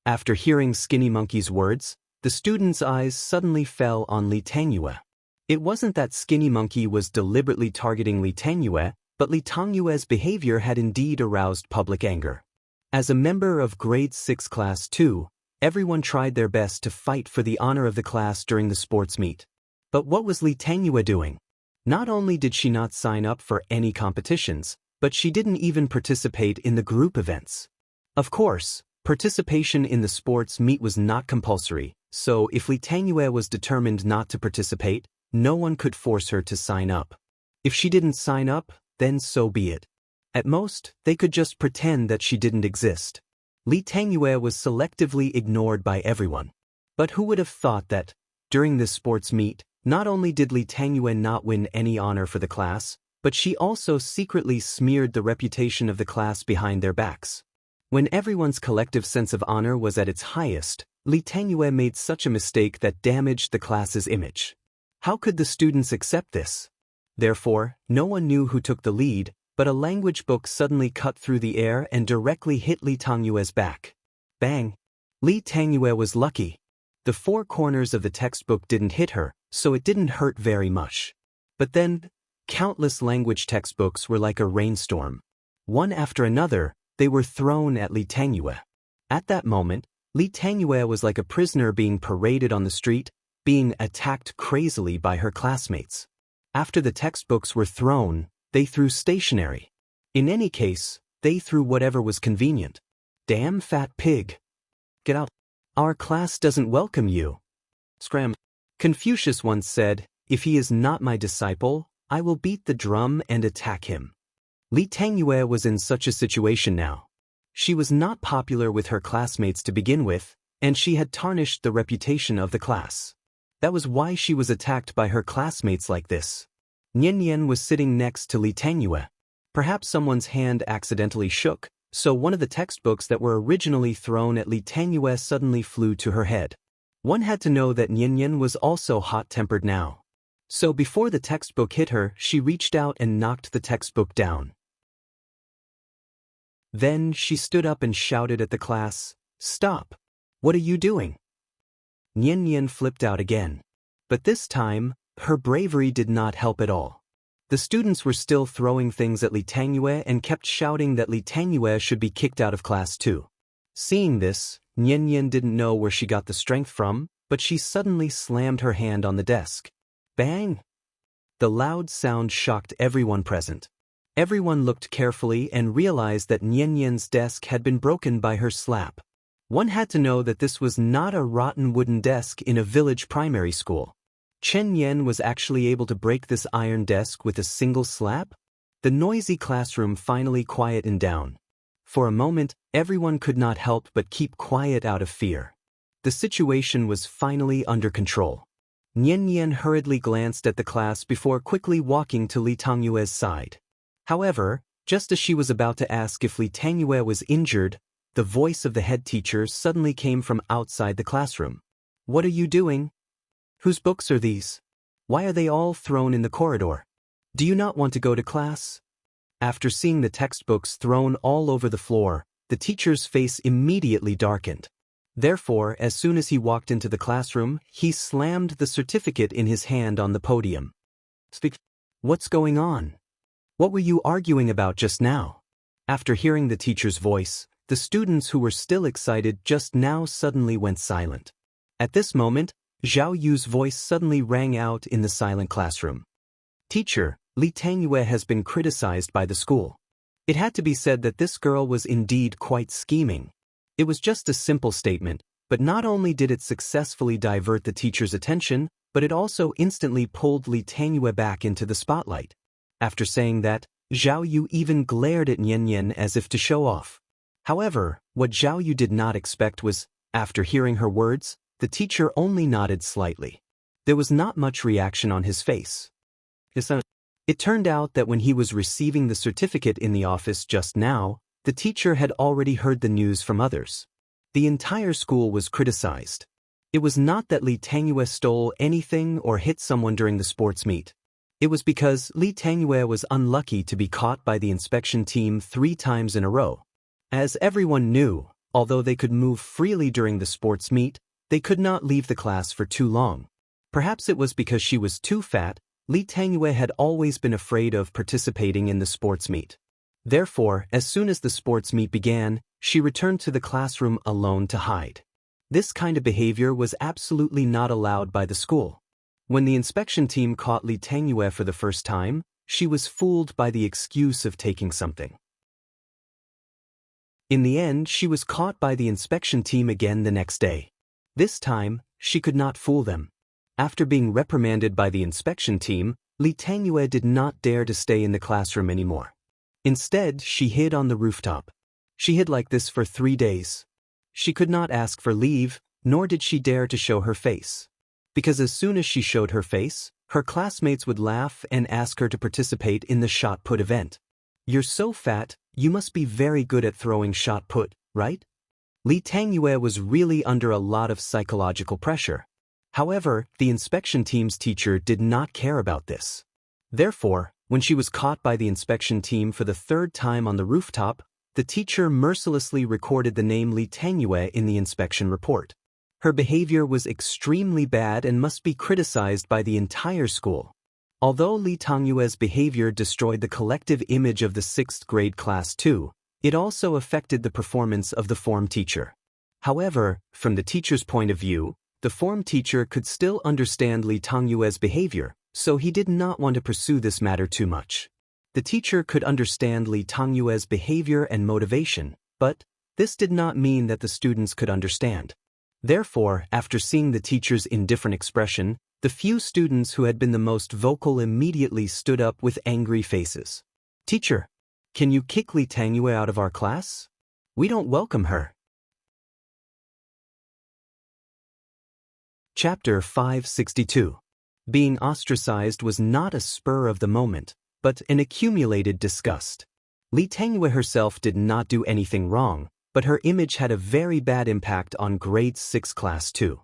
After hearing Skinny Monkey's words, the students' eyes suddenly fell on Li Tengyue. It wasn't that Skinny Monkey was deliberately targeting Li Tengyue, but Li Tengyue's behavior had indeed aroused public anger. As a member of grade 6 class 2, everyone tried their best to fight for the honor of the class during the sports meet. But what was Li Tengyue doing? Not only did she not sign up for any competitions, but she didn't even participate in the group events. Of course, participation in the sports meet was not compulsory, so if Li Tengyue was determined not to participate, no one could force her to sign up. If she didn't sign up, then so be it. At most, they could just pretend that she didn't exist. Li Tengyue was selectively ignored by everyone. But who would have thought that, during this sports meet, not only did Li Tengyue not win any honor for the class, but she also secretly smeared the reputation of the class behind their backs. When everyone's collective sense of honor was at its highest, Li Tengyue made such a mistake that damaged the class's image. How could the students accept this? Therefore, no one knew who took the lead, but a language book suddenly cut through the air and directly hit Li Tengyue's back. Bang! Li Tengyue was lucky. The four corners of the textbook didn't hit her, so it didn't hurt very much. But then, countless language textbooks were like a rainstorm. One after another, they were thrown at Li Tengyue. At that moment, Li Tengyue was like a prisoner being paraded on the street, being attacked crazily by her classmates. After the textbooks were thrown, they threw stationery. In any case, they threw whatever was convenient. Damn fat pig. Get out. Our class doesn't welcome you. Scram. Confucius once said, "If he is not my disciple, I will beat the drum and attack him." Li Tengyue was in such a situation now. She was not popular with her classmates to begin with, and she had tarnished the reputation of the class. That was why she was attacked by her classmates like this. Nian was sitting next to Li Tengyue. Perhaps someone's hand accidentally shook, so one of the textbooks that were originally thrown at Li Tengyue suddenly flew to her head. One had to know that Nian was also hot-tempered now. So before the textbook hit her, she reached out and knocked the textbook down. Then she stood up and shouted at the class, "Stop! What are you doing?" Nian flipped out again. But this time, her bravery did not help at all. The students were still throwing things at Li Tengyue and kept shouting that Li Tengyue should be kicked out of class too. Seeing this, Nian didn't know where she got the strength from, but she suddenly slammed her hand on the desk. Bang! The loud sound shocked everyone present. Everyone looked carefully and realized that Nian's desk had been broken by her slap. One had to know that this was not a rotten wooden desk in a village primary school. Chen Yan was actually able to break this iron desk with a single slap? The noisy classroom finally quietened down. For a moment, everyone could not help but keep quiet out of fear. The situation was finally under control. Nian Yan hurriedly glanced at the class before quickly walking to Li Tangyue's side. However, just as she was about to ask if Li Tangyue was injured, the voice of the head teacher suddenly came from outside the classroom. "What are you doing? Whose books are these? Why are they all thrown in the corridor? Do you not want to go to class?" After seeing the textbooks thrown all over the floor, the teacher's face immediately darkened. Therefore, as soon as he walked into the classroom, he slammed the certificate in his hand on the podium. "Speak. What's going on? What were you arguing about just now?" After hearing the teacher's voice, the students who were still excited just now suddenly went silent. At this moment, Zhao Yu's voice suddenly rang out in the silent classroom. "Teacher, Li Tangyue has been criticized by the school." It had to be said that this girl was indeed quite scheming. It was just a simple statement, but not only did it successfully divert the teacher's attention, but it also instantly pulled Li Tangyue back into the spotlight. After saying that, Zhao Yu even glared at Nian Yan as if to show off. However, what Zhao Yu did not expect was, after hearing her words, the teacher only nodded slightly. There was not much reaction on his face. It turned out that when he was receiving the certificate in the office just now, the teacher had already heard the news from others. The entire school was criticized. It was not that Li Tangyue stole anything or hit someone during the sports meet. It was because Li Tangyue was unlucky to be caught by the inspection team 3 times in a row. As everyone knew, although they could move freely during the sports meet, they could not leave the class for too long. Perhaps it was because she was too fat. Li Tangyue had always been afraid of participating in the sports meet. Therefore, as soon as the sports meet began, she returned to the classroom alone to hide. This kind of behavior was absolutely not allowed by the school. When the inspection team caught Li Tangyue for the first time, she was fooled by the excuse of taking something. In the end, she was caught by the inspection team again the next day. This time, she could not fool them. After being reprimanded by the inspection team, Li Tangyue did not dare to stay in the classroom anymore. Instead, she hid on the rooftop. She hid like this for 3 days. She could not ask for leave, nor did she dare to show her face. Because as soon as she showed her face, her classmates would laugh and ask her to participate in the shot put event. "You're so fat, you must be very good at throwing shot put, right?" Li Tangyue was really under a lot of psychological pressure. However, the inspection team's teacher did not care about this. Therefore, when she was caught by the inspection team for the 3rd time on the rooftop, the teacher mercilessly recorded the name Li Tangyue in the inspection report. Her behavior was extremely bad and must be criticized by the entire school. Although Li Tangyue's behavior destroyed the collective image of the 6th grade class too, it also affected the performance of the form teacher. However, from the teacher's point of view, the form teacher could still understand Li Tangyue's behavior, so he did not want to pursue this matter too much. The teacher could understand Li Tangyue's behavior and motivation, but this did not mean that the students could understand. Therefore, after seeing the teacher's indifferent expression, the few students who had been the most vocal immediately stood up with angry faces. "Teacher, can you kick Li Tangyue out of our class? We don't welcome her." Chapter 562. Being ostracized was not a spur of the moment, but an accumulated disgust. Li Tangyue herself did not do anything wrong, but her image had a very bad impact on grade 6 class too.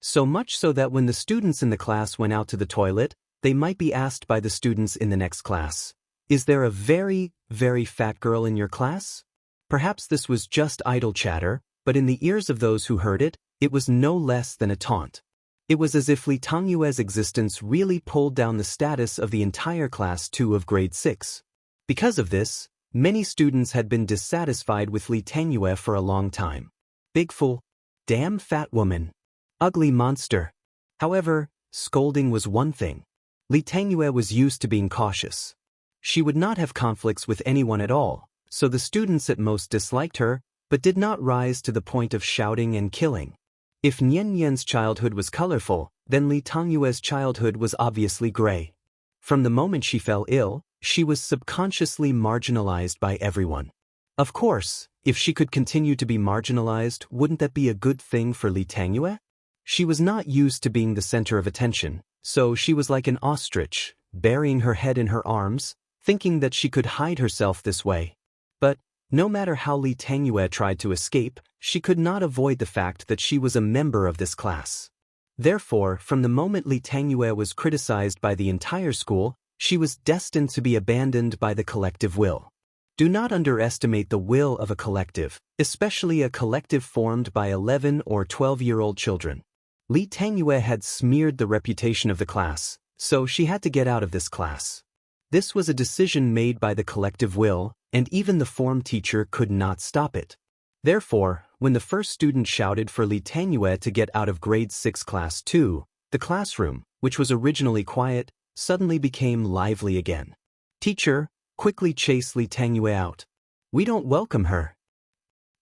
So much so that when the students in the class went out to the toilet, they might be asked by the students in the next class, "Is there a very, very fat girl in your class?" Perhaps this was just idle chatter, but in the ears of those who heard it, it was no less than a taunt. It was as if Li Tangyue's existence really pulled down the status of the entire class 2 of grade 6. Because of this, many students had been dissatisfied with Li Tangyue for a long time. Big fool. Damn fat woman. Ugly monster. However, scolding was one thing. Li Tangyue was used to being cautious. She would not have conflicts with anyone at all, so the students at most disliked her, but did not rise to the point of shouting and killing. If Nian Yan's childhood was colorful, then Li Tongyue's childhood was obviously gray. From the moment she fell ill, she was subconsciously marginalized by everyone. Of course, if she could continue to be marginalized, wouldn't that be a good thing for Li Tongyue? She was not used to being the center of attention, so she was like an ostrich, burying her head in her arms, thinking that she could hide herself this way. But, no matter how Li Tongyue tried to escape, she could not avoid the fact that she was a member of this class. Therefore, from the moment Li Tongyue was criticized by the entire school, she was destined to be abandoned by the collective will. Do not underestimate the will of a collective, especially a collective formed by 11 or 12-year-old children. Li Tongyue had smeared the reputation of the class, so she had to get out of this class. This was a decision made by the collective will, and even the form teacher could not stop it. Therefore, when the first student shouted for Li Tongyue to get out of grade 6 class 2, the classroom, which was originally quiet, suddenly became lively again. Teacher, quickly chase Li Tongyue out. We don't welcome her.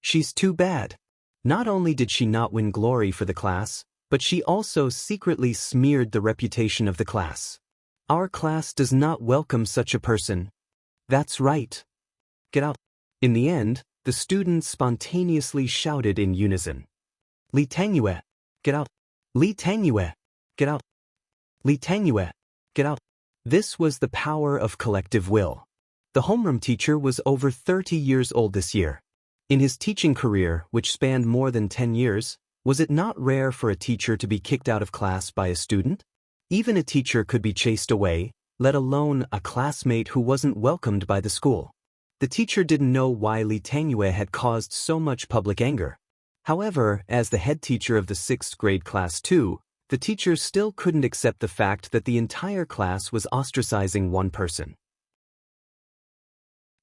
She's too bad. Not only did she not win glory for the class, but she also secretly smeared the reputation of the class. Our class does not welcome such a person. That's right. Get out. In the end, the students spontaneously shouted in unison. Li Tongyue, get out. Li Tongyue, get out. Li Tongyue, get out. This was the power of collective will. The homeroom teacher was over 30 years old this year. In his teaching career, which spanned more than 10 years, was it not rare for a teacher to be kicked out of class by a student? Even a teacher could be chased away, let alone a classmate who wasn't welcomed by the school. The teacher didn't know why Li Tongyue had caused so much public anger. However, as the head teacher of the 6th grade class 2, the teacher still couldn't accept the fact that the entire class was ostracizing one person.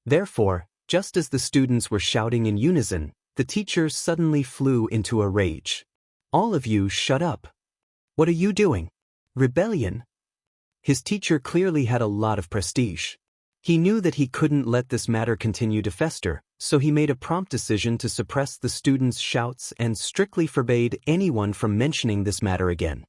Therefore, just as the students were shouting in unison, the teacher suddenly flew into a rage. All of you shut up. What are you doing? Rebellion? His teacher clearly had a lot of prestige. He knew that he couldn't let this matter continue to fester, so he made a prompt decision to suppress the students' shouts and strictly forbade anyone from mentioning this matter again.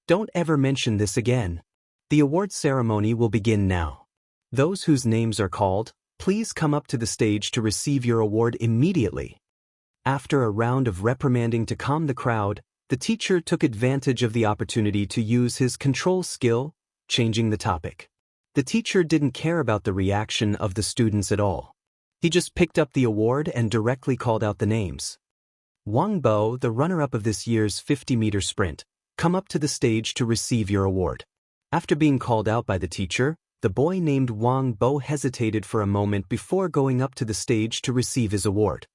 Don't ever mention this again. The award ceremony will begin now. Those whose names are called, please come up to the stage to receive your award immediately. After a round of reprimanding to calm the crowd, the teacher took advantage of the opportunity to use his control skill, changing the topic. The teacher didn't care about the reaction of the students at all. He just picked up the award and directly called out the names. Wang Bo, the runner-up of this year's 50-meter sprint, come up to the stage to receive your award. After being called out by the teacher, the boy named Wang Bo hesitated for a moment before going up to the stage to receive his award.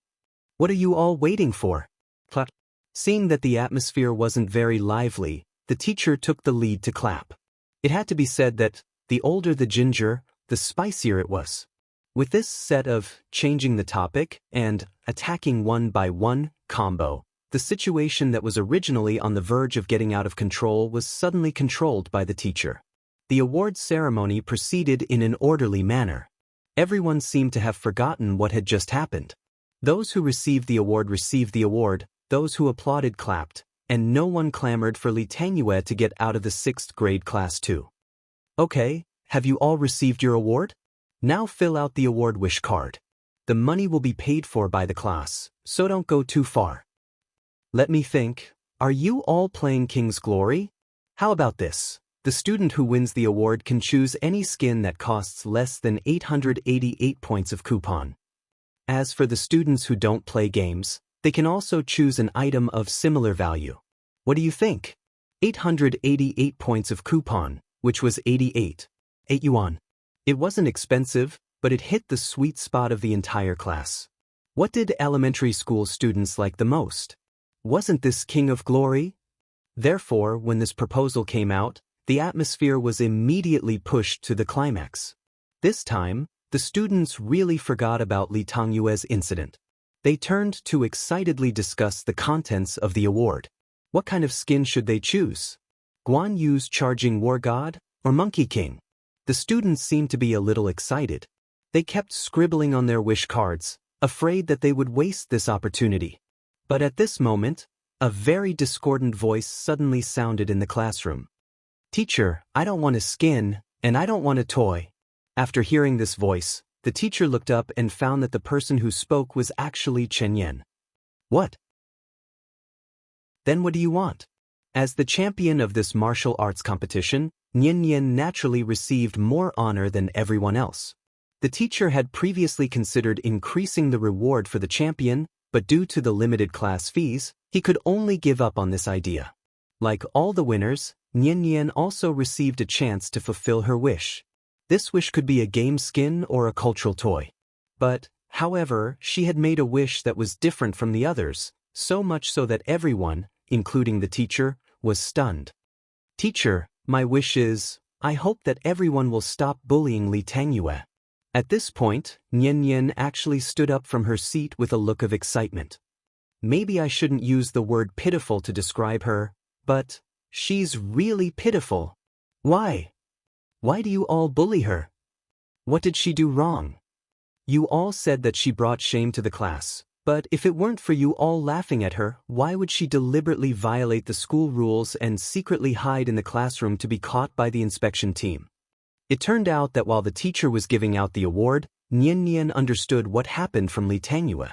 What are you all waiting for? Clap. Seeing that the atmosphere wasn't very lively, the teacher took the lead to clap. It had to be said that, the older the ginger, the spicier it was. With this set of changing the topic and attacking one by one combo, the situation that was originally on the verge of getting out of control was suddenly controlled by the teacher. The award ceremony proceeded in an orderly manner. Everyone seemed to have forgotten what had just happened. Those who received the award, those who applauded clapped, and no one clamored for Li Tongyue to get out of the 6th grade class 2. Okay, have you all received your award? Now fill out the award wish card. The money will be paid for by the class, so don't go too far. Let me think, are you all playing King's Glory? How about this? The student who wins the award can choose any skin that costs less than 888 points of coupon. As for the students who don't play games, they can also choose an item of similar value. What do you think? 888 points of coupon, which was 8 yuan. It wasn't expensive, but it hit the sweet spot of the entire class. What did elementary school students like the most? Wasn't this King of Glory? Therefore, when this proposal came out, the atmosphere was immediately pushed to the climax. This time, the students really forgot about Li Tongyue's incident. They turned to excitedly discuss the contents of the award. What kind of skin should they choose? Guan Yu's Charging War God or Monkey King? The students seemed to be a little excited. They kept scribbling on their wish cards, afraid that they would waste this opportunity. But at this moment, a very discordant voice suddenly sounded in the classroom. "Teacher, I don't want a skin, and I don't want a toy." After hearing this voice, the teacher looked up and found that the person who spoke was actually Chen Yan. "What? Then what do you want?" As the champion of this martial arts competition, Nian Yan naturally received more honor than everyone else. The teacher had previously considered increasing the reward for the champion, but due to the limited class fees, he could only give up on this idea. Like all the winners, Nian Yan also received a chance to fulfill her wish. This wish could be a game skin or a cultural toy. But, however, she had made a wish that was different from the others, so much so that everyone, including the teacher, was stunned. "Teacher, my wish is, I hope that everyone will stop bullying Li Tangyue." At this point, Nian Yan actually stood up from her seat with a look of excitement. Maybe I shouldn't use the word pitiful to describe her, but she's really pitiful. Why? Why do you all bully her? What did she do wrong? You all said that she brought shame to the class, but if it weren't for you all laughing at her, why would she deliberately violate the school rules and secretly hide in the classroom to be caught by the inspection team? It turned out that while the teacher was giving out the award, Nian Nian understood what happened from Li Tangyue.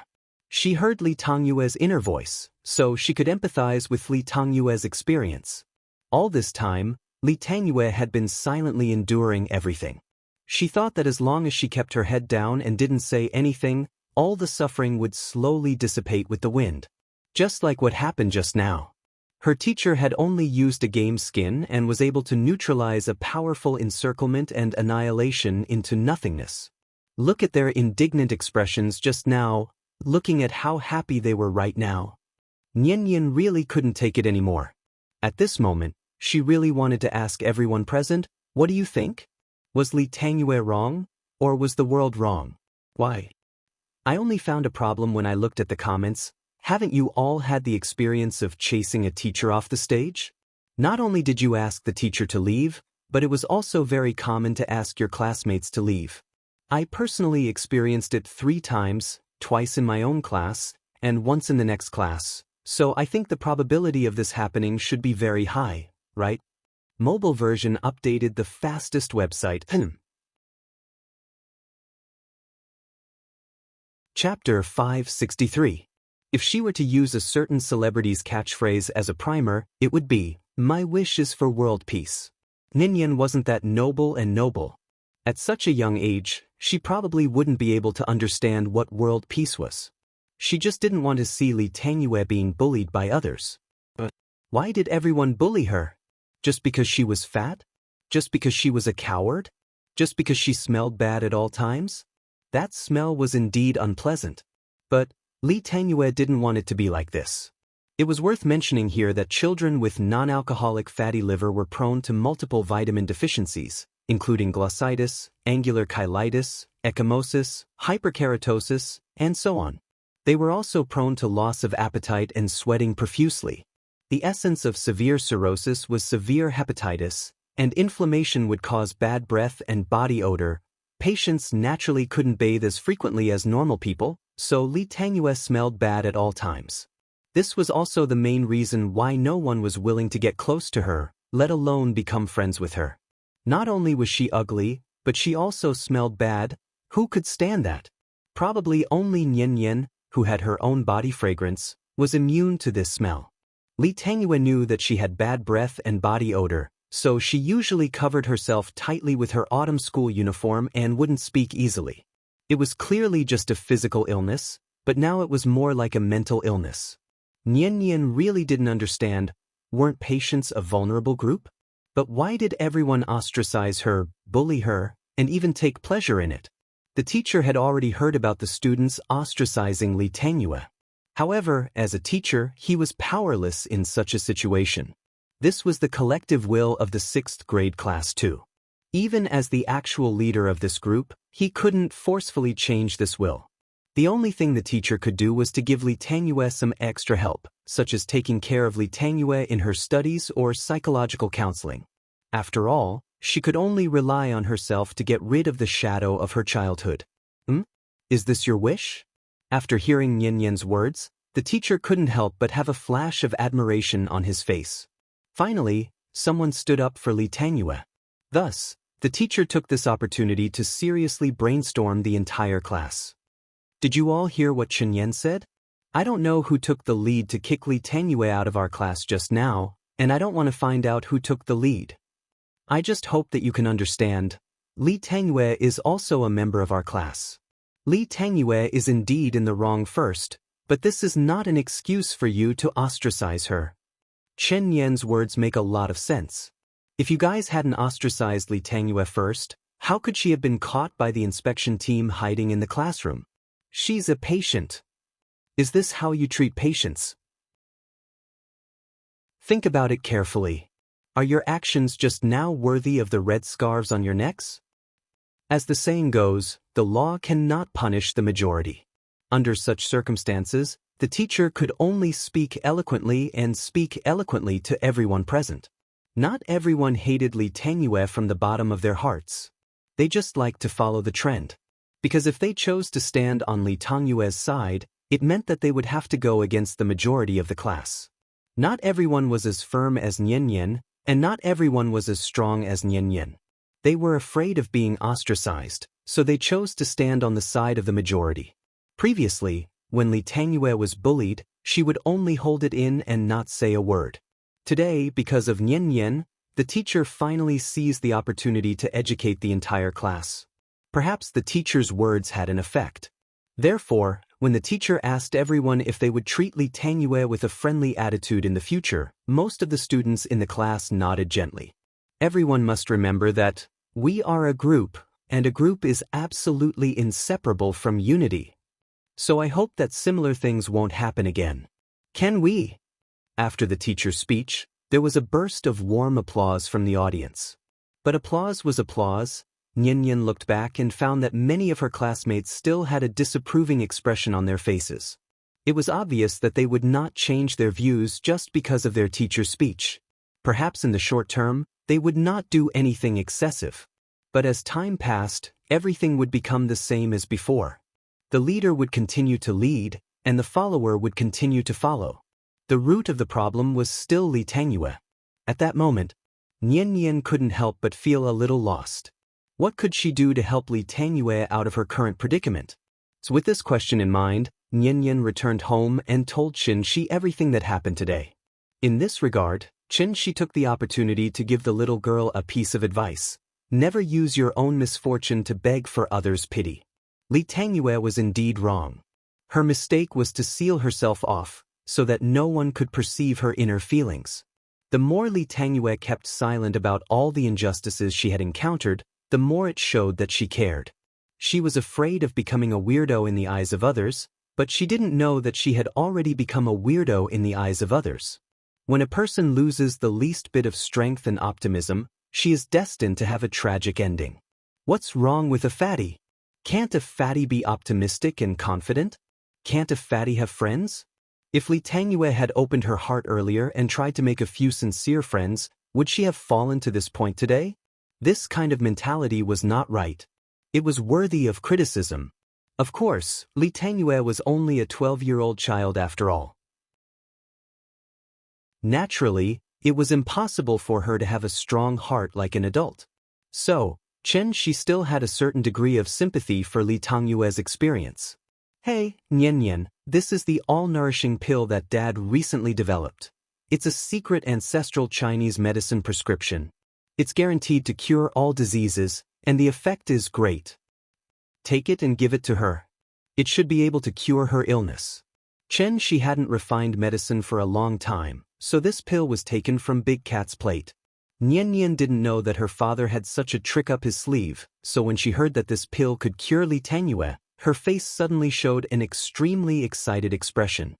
She heard Li Tangyue's inner voice, so she could empathize with Li Tangyue's experience. All this time, Li Tangyue had been silently enduring everything. She thought that as long as she kept her head down and didn't say anything, all the suffering would slowly dissipate with the wind. Just like what happened just now. Her teacher had only used a game skin and was able to neutralize a powerful encirclement and annihilation into nothingness. Look at their indignant expressions just now, looking at how happy they were right now. Nian Nian really couldn't take it anymore. At this moment, she really wanted to ask everyone present, "What do you think? Was Li Tangyue wrong, or was the world wrong? Why? I only found a problem when I looked at the comments. Haven't you all had the experience of chasing a teacher off the stage? Not only did you ask the teacher to leave, but it was also very common to ask your classmates to leave. I personally experienced it 3 times, twice in my own class, and once in the next class, so I think the probability of this happening should be very high, right?" Mobile version updated the fastest website. Chapter 563. If she were to use a certain celebrity's catchphrase as a primer, it would be, "My wish is for world peace." Ninian wasn't that noble and noble. At such a young age, she probably wouldn't be able to understand what world peace was. She just didn't want to see Li Tangyue being bullied by others. But why did everyone bully her? Just because she was fat? Just because she was a coward? Just because she smelled bad at all times? That smell was indeed unpleasant. But Li Tangyue didn't want it to be like this. It was worth mentioning here that children with non-alcoholic fatty liver were prone to multiple vitamin deficiencies, including glossitis, angular cheilitis, ecchymosis, hyperkeratosis, and so on. They were also prone to loss of appetite and sweating profusely. The essence of severe cirrhosis was severe hepatitis, and inflammation would cause bad breath and body odor. Patients naturally couldn't bathe as frequently as normal people, so Li Tangyue smelled bad at all times. This was also the main reason why no one was willing to get close to her, let alone become friends with her. Not only was she ugly, but she also smelled bad. Who could stand that? Probably only Nian Nian, who had her own body fragrance, was immune to this smell. Li Tangyue knew that she had bad breath and body odor, so she usually covered herself tightly with her autumn school uniform and wouldn't speak easily. It was clearly just a physical illness, but now it was more like a mental illness. Nian Nian really didn't understand. Weren't patients a vulnerable group? But why did everyone ostracize her, bully her, and even take pleasure in it? The teacher had already heard about the students ostracizing Li Tangyue. However, as a teacher, he was powerless in such a situation. This was the collective will of the 6th grade class too. Even as the actual leader of this group, he couldn't forcefully change this will. The only thing the teacher could do was to give Li Tangyue some extra help, such as taking care of Li Tangyue in her studies or psychological counseling. After all, she could only rely on herself to get rid of the shadow of her childhood. Is this your wish? After hearing Nian Yan's words, the teacher couldn't help but have a flash of admiration on his face. Finally, someone stood up for Li Tangyue. Thus, the teacher took this opportunity to seriously brainstorm the entire class. Did you all hear what Chen Yan said? I don't know who took the lead to kick Li Tangyue out of our class just now, and I don't want to find out who took the lead. I just hope that you can understand. Li Tangyue is also a member of our class. Li Tangyue is indeed in the wrong first, but this is not an excuse for you to ostracize her. Chen Yan's words make a lot of sense. If you guys hadn't ostracized Li Tangyue first, how could she have been caught by the inspection team hiding in the classroom? She's a patient. Is this how you treat patients? Think about it carefully. Are your actions just now worthy of the red scarves on your necks? As the saying goes, the law cannot punish the majority. Under such circumstances, the teacher could only speak eloquently to everyone present. Not everyone hated Li Tangyue from the bottom of their hearts. They just liked to follow the trend. Because if they chose to stand on Li Tangyue's side, it meant that they would have to go against the majority of the class. Not everyone was as firm as Nian Yan, and not everyone was as strong as Nian Yan. They were afraid of being ostracized, so they chose to stand on the side of the majority. Previously, when Li Tangyue was bullied, she would only hold it in and not say a word. Today, because of Nian Yan, the teacher finally seized the opportunity to educate the entire class. Perhaps the teacher's words had an effect. Therefore, when the teacher asked everyone if they would treat Li Tangyue with a friendly attitude in the future, most of the students in the class nodded gently. Everyone must remember that we are a group, and a group is absolutely inseparable from unity. So I hope that similar things won't happen again. Can we? After the teacher's speech, there was a burst of warm applause from the audience. But applause was applause. Nian Yan looked back and found that many of her classmates still had a disapproving expression on their faces. It was obvious that they would not change their views just because of their teacher's speech. Perhaps in the short term, they would not do anything excessive. But as time passed, everything would become the same as before. The leader would continue to lead, and the follower would continue to follow. The root of the problem was still Li Tangyue. At that moment, Nian Yan couldn't help but feel a little lost. What could she do to help Li Tangyue out of her current predicament? So with this question in mind, Nian Yan returned home and told Chen Shi everything that happened today. In this regard, Chen Shi took the opportunity to give the little girl a piece of advice. Never use your own misfortune to beg for others' pity. Li Tangyue was indeed wrong. Her mistake was to seal herself off, so that no one could perceive her inner feelings. The more Li Tangyue kept silent about all the injustices she had encountered, the more it showed that she cared. She was afraid of becoming a weirdo in the eyes of others, but she didn't know that she had already become a weirdo in the eyes of others. When a person loses the least bit of strength and optimism, she is destined to have a tragic ending. What's wrong with a fatty? Can't a fatty be optimistic and confident? Can't a fatty have friends? If Li Tangyue had opened her heart earlier and tried to make a few sincere friends, would she have fallen to this point today? This kind of mentality was not right. It was worthy of criticism. Of course, Li Tangyue was only a 12-year-old child after all. Naturally, it was impossible for her to have a strong heart like an adult. So, Chen Shi still had a certain degree of sympathy for Li Tangyue's experience. Hey, Nian Yan, this is the all-nourishing pill that Dad recently developed. It's a secret ancestral Chinese medicine prescription. It's guaranteed to cure all diseases, and the effect is great. Take it and give it to her. It should be able to cure her illness. Chen Shi hadn't refined medicine for a long time, so this pill was taken from Big Cat's plate. Nian Yan didn't know that her father had such a trick up his sleeve, so when she heard that this pill could cure Li Tangyue, her face suddenly showed an extremely excited expression.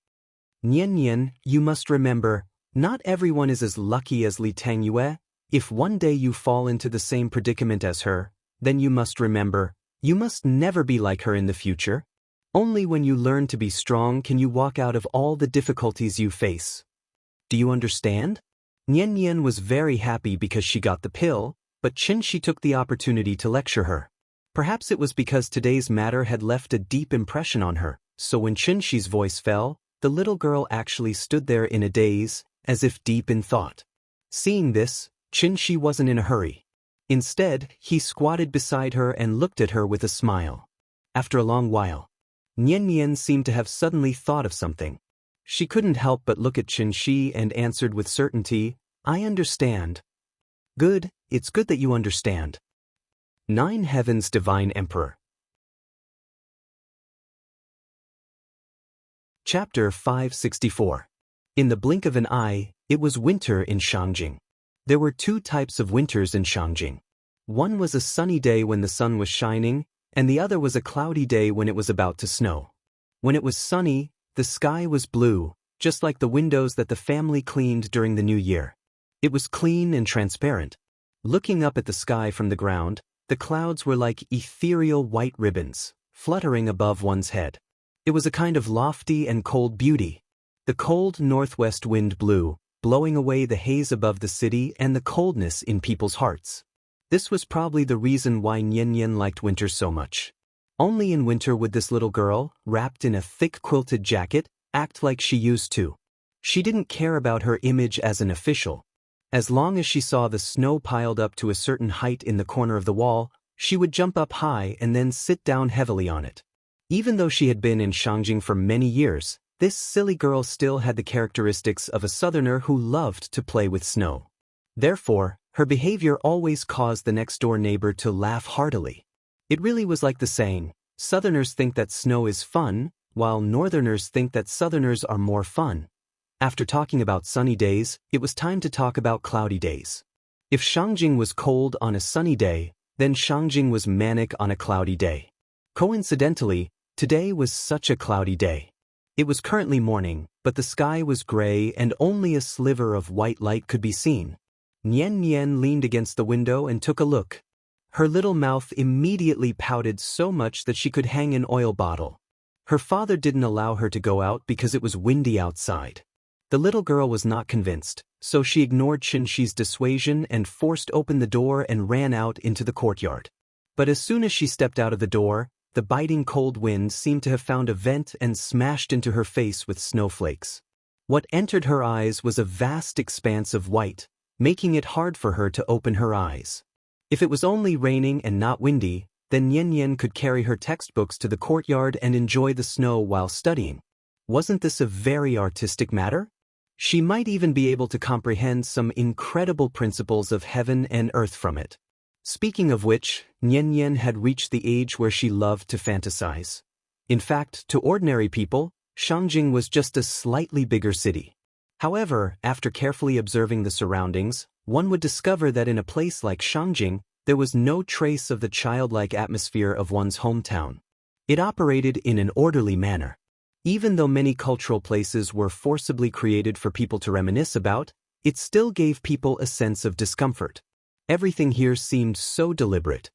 Nian Yan, you must remember, not everyone is as lucky as Li Tangyue. If one day you fall into the same predicament as her, then you must remember, you must never be like her in the future. Only when you learn to be strong can you walk out of all the difficulties you face. Do you understand? Nian Yan was very happy because she got the pill, but Chen Shi took the opportunity to lecture her. Perhaps it was because today's matter had left a deep impression on her, So when Qinshi's voice fell, the little girl actually stood there in a daze, as if deep in thought. Seeing this, Qinshi wasn't in a hurry. Instead, he squatted beside her and looked at her with a smile. After a long while, Nian seemed to have suddenly thought of something. She couldn't help but look at Qinshi and answered with certainty, "I understand." "Good, it's good that you understand." 9 Heavens Divine Emperor. Chapter 564. In the blink of an eye, it was winter in Shangjing. There were 2 types of winters in Shangjing. One was a sunny day when the sun was shining, and the other was a cloudy day when it was about to snow. When it was sunny, the sky was blue, just like the windows that the family cleaned during the New Year. It was clean and transparent. Looking up at the sky from the ground, the clouds were like ethereal white ribbons, fluttering above one's head. It was a kind of lofty and cold beauty. The cold northwest wind blew, blowing away the haze above the city and the coldness in people's hearts. This was probably the reason why Nian liked winter so much. Only in winter would this little girl, wrapped in a thick quilted jacket, act like she used to. She didn't care about her image as an official. As long as she saw the snow piled up to a certain height in the corner of the wall, she would jump up high and then sit down heavily on it. Even though she had been in Shangjing for many years, this silly girl still had the characteristics of a southerner who loved to play with snow. Therefore, her behavior always caused the next-door neighbor to laugh heartily. It really was like the saying, Southerners think that snow is fun, while Northerners think that Southerners are more fun. After talking about sunny days, it was time to talk about cloudy days. If Shangjing was cold on a sunny day, then Shangjing was manic on a cloudy day. Coincidentally, today was such a cloudy day. It was currently morning, but the sky was gray and only a sliver of white light could be seen. Nian leaned against the window and took a look. Her little mouth immediately pouted so much that she could hang an oil bottle. Her father didn't allow her to go out because it was windy outside. The little girl was not convinced, so she ignored Qinshi's dissuasion and forced open the door and ran out into the courtyard. But as soon as she stepped out of the door, the biting cold wind seemed to have found a vent and smashed into her face with snowflakes. What entered her eyes was a vast expanse of white, making it hard for her to open her eyes. If it was only raining and not windy, then Nian could carry her textbooks to the courtyard and enjoy the snow while studying. Wasn't this a very artistic matter? She might even be able to comprehend some incredible principles of heaven and earth from it. Speaking of which, Nian had reached the age where she loved to fantasize. In fact, to ordinary people, Shangjing was just a slightly bigger city. However, after carefully observing the surroundings, one would discover that in a place like Shangjing, there was no trace of the childlike atmosphere of one's hometown. It operated in an orderly manner. Even though many cultural places were forcibly created for people to reminisce about, it still gave people a sense of discomfort. Everything here seemed so deliberate.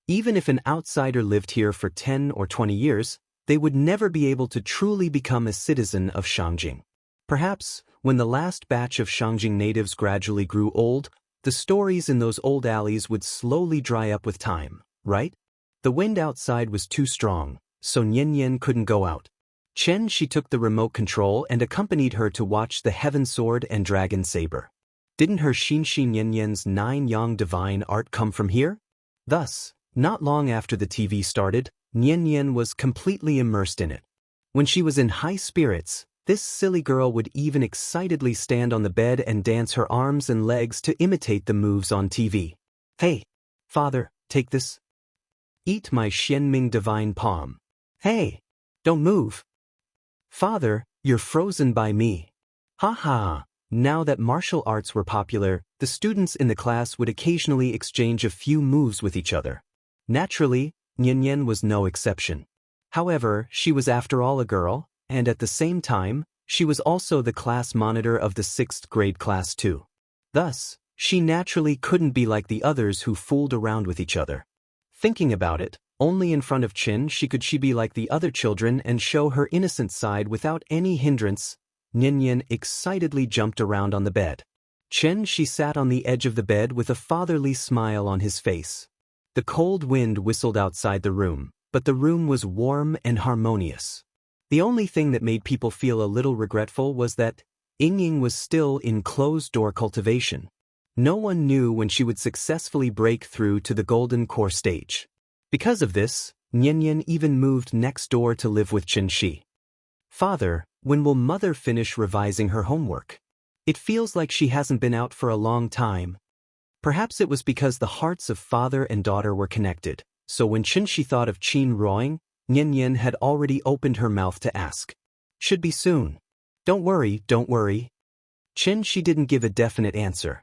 Even if an outsider lived here for 10 or 20 years, they would never be able to truly become a citizen of Shangjing. Perhaps, when the last batch of Shangjing natives gradually grew old, the stories in those old alleys would slowly dry up with time, right? The wind outside was too strong, so Nian couldn't go out. She took the remote control and accompanied her to watch the Heaven Sword and Dragon Saber. Didn't her Xinxi Nian's 9 Yang divine art come from here? Thus, not long after the TV started, Nian was completely immersed in it. When she was in high spirits, this silly girl would even excitedly stand on the bed and dance her arms and legs to imitate the moves on TV. "Hey, father, take this. Eat my Xianming divine palm. Hey, don't move. Father, you're frozen by me." Ha ha. Now that martial arts were popular, the students in the class would occasionally exchange a few moves with each other. Naturally, Nian was no exception. However, she was after all a girl, and at the same time, she was also the class monitor of the 6th grade class too. Thus, she naturally couldn't be like the others who fooled around with each other. Thinking about it, only in front of she could be like the other children and show her innocent side without any hindrance. Nian excitedly jumped around on the bed. She sat on the edge of the bed with a fatherly smile on his face. The cold wind whistled outside the room, but the room was warm and harmonious. The only thing that made people feel a little regretful was that Ying was still in closed-door cultivation. No one knew when she would successfully break through to the golden core stage. Because of this, Nian even moved next door to live with Qinshi. "Father, when will Mother finish revising her homework? It feels like she hasn't been out for a long time." Perhaps it was because the hearts of father and daughter were connected, so when Qinshi thought of Qin Ruoying, Nian had already opened her mouth to ask. "Should be soon. Don't worry, don't worry." Qinshi didn't give a definite answer.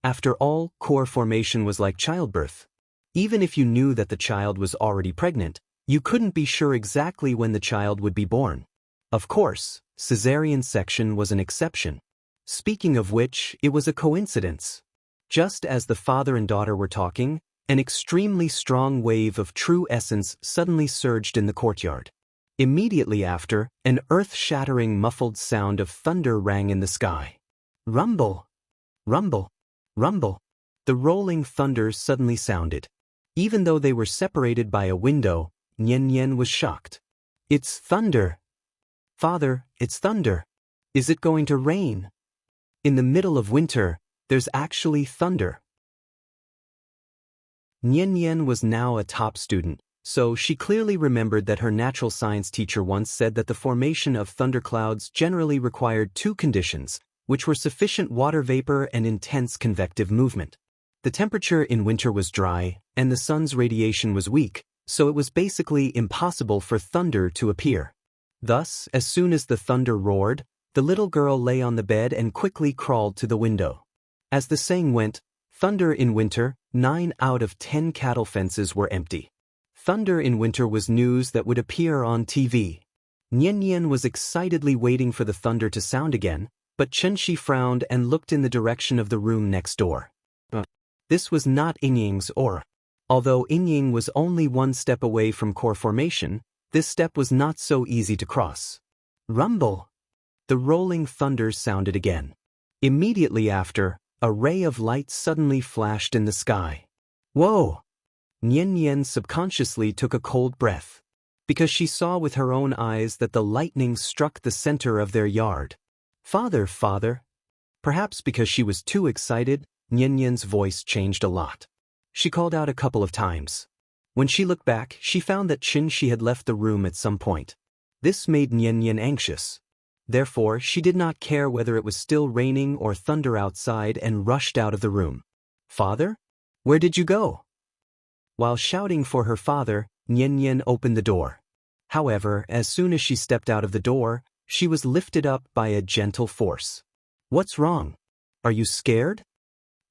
After all, core formation was like childbirth. Even if you knew that the child was already pregnant, you couldn't be sure exactly when the child would be born. Of course, cesarean section was an exception. Speaking of which, it was a coincidence. Just as the father and daughter were talking, an extremely strong wave of true essence suddenly surged in the courtyard. Immediately after, an earth-shattering muffled sound of thunder rang in the sky. Rumble! Rumble! Rumble! The rolling thunder suddenly sounded. Even though they were separated by a window, Nian was shocked. "It's thunder! Father, it's thunder! Is it going to rain? In the middle of winter, there's actually thunder." Nian was now a top student, so she clearly remembered that her natural science teacher once said that the formation of thunderclouds generally required two conditions, which were sufficient water vapor and intense convective movement. The temperature in winter was dry, and the sun's radiation was weak, so it was basically impossible for thunder to appear. Thus, as soon as the thunder roared, the little girl lay on the bed and quickly crawled to the window. As the saying went, thunder in winter, 9 out of 10 cattle fences were empty. Thunder in winter was news that would appear on TV. Nian was excitedly waiting for the thunder to sound again, but Qinshi frowned and looked in the direction of the room next door. This was not Ying's aura. Although Ying was only one step away from core formation, this step was not so easy to cross. Rumble! The rolling thunder sounded again. Immediately after, a ray of light suddenly flashed in the sky. Whoa! Nian subconsciously took a cold breath, because she saw with her own eyes that the lightning struck the center of their yard. "Father, father." Perhaps because she was too excited, Nian's voice changed a lot. She called out a couple of times. When she looked back, she found that Qinshi had left the room at some point. This made Nian anxious. Therefore, she did not care whether it was still raining or thunder outside and rushed out of the room. "Father? Where did you go?" While shouting for her father, Nian opened the door. However, as soon as she stepped out of the door, she was lifted up by a gentle force. "What's wrong? Are you scared?"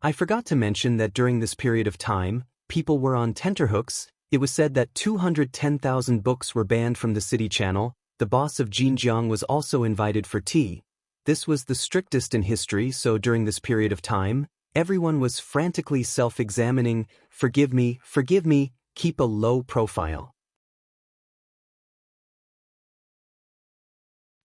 I forgot to mention that during this period of time, people were on tenterhooks. It was said that 210,000 books were banned from the city channel. The boss of Jinjiang was also invited for tea. This was the strictest in history, so during this period of time, everyone was frantically self-examining. Forgive me, keep a low profile.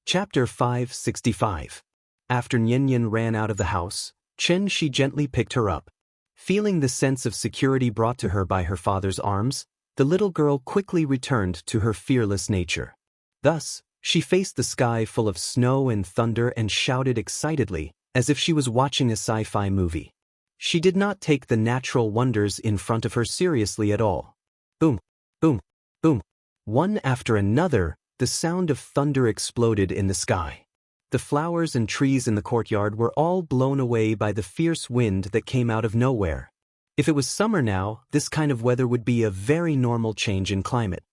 Chapter 565. After Nian ran out of the house, Qinshi gently picked her up. Feeling the sense of security brought to her by her father's arms, the little girl quickly returned to her fearless nature. Thus, she faced the sky full of snow and thunder and shouted excitedly, as if she was watching a sci-fi movie. She did not take the natural wonders in front of her seriously at all. Boom, boom, boom. One after another, the sound of thunder exploded in the sky. The flowers and trees in the courtyard were all blown away by the fierce wind that came out of nowhere. If it was summer now, this kind of weather would be a very normal change in climate.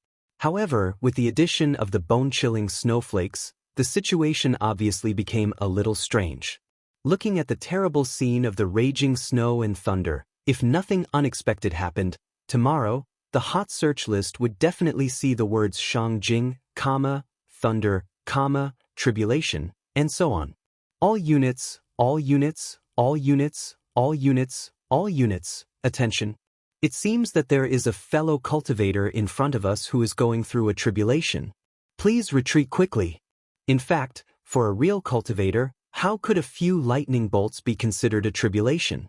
However, with the addition of the bone-chilling snowflakes, the situation obviously became a little strange. Looking at the terrible scene of the raging snow and thunder, if nothing unexpected happened, tomorrow, the hot search list would definitely see the words Shangjing, thunder, tribulation, and so on. All units, all units, all units, all units, all units, attention. It seems that there is a fellow cultivator in front of us who is going through a tribulation. Please retreat quickly. In fact, for a real cultivator, how could a few lightning bolts be considered a tribulation?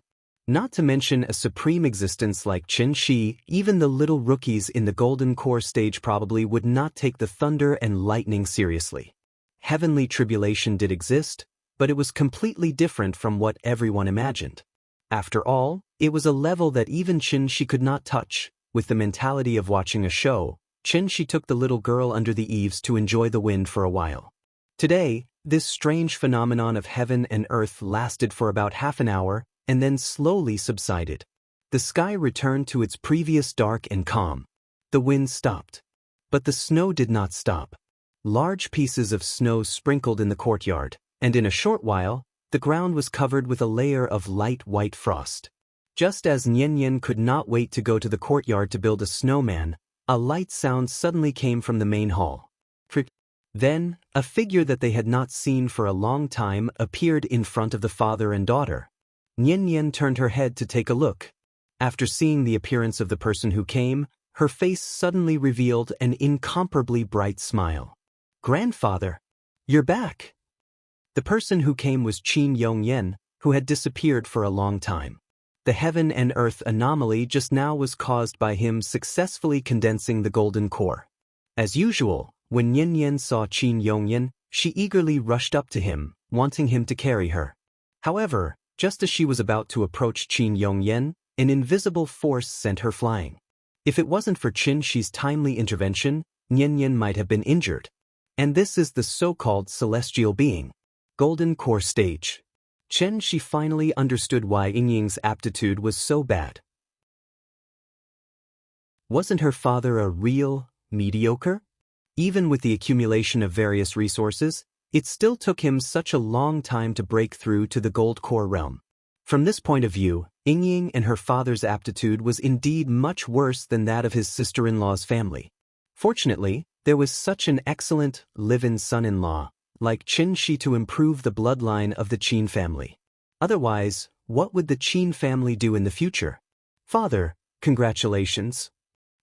Not to mention a supreme existence like Qin Shi, even the little rookies in the Golden Core stage probably would not take the thunder and lightning seriously. Heavenly tribulation did exist, but it was completely different from what everyone imagined. After all, it was a level that even Qin Shi could not touch. With the mentality of watching a show, Qin Shi took the little girl under the eaves to enjoy the wind for a while. Today, this strange phenomenon of heaven and earth lasted for about half an hour, and then slowly subsided. The sky returned to its previous dark and calm. The wind stopped. But the snow did not stop. Large pieces of snow sprinkled in the courtyard, and in a short while, the ground was covered with a layer of light white frost. Just as Nian could not wait to go to the courtyard to build a snowman, a light sound suddenly came from the main hall. Then, a figure that they had not seen for a long time appeared in front of the father and daughter. Nian turned her head to take a look. After seeing the appearance of the person who came, her face suddenly revealed an incomparably bright smile. "Grandfather, you're back!" The person who came was Qin Yongyan, who had disappeared for a long time. The heaven and earth anomaly just now was caused by him successfully condensing the golden core. As usual, when Nian saw Qin Yongyan, she eagerly rushed up to him, wanting him to carry her. However, just as she was about to approach Qin Yongyan, an invisible force sent her flying. If it wasn't for Qin Shi's timely intervention, Nian might have been injured. And this is the so-called celestial being. Golden Core Stage. Qin Shi finally understood why Yingying's aptitude was so bad. Wasn't her father a real mediocre? Even with the accumulation of various resources, it still took him such a long time to break through to the Gold Core realm. From this point of view, Yingying and her father's aptitude was indeed much worse than that of his sister-in-law's family. Fortunately, there was such an excellent live-in son-in-law, like Qin Shi, to improve the bloodline of the Qin family. Otherwise, what would the Qin family do in the future? Father, congratulations.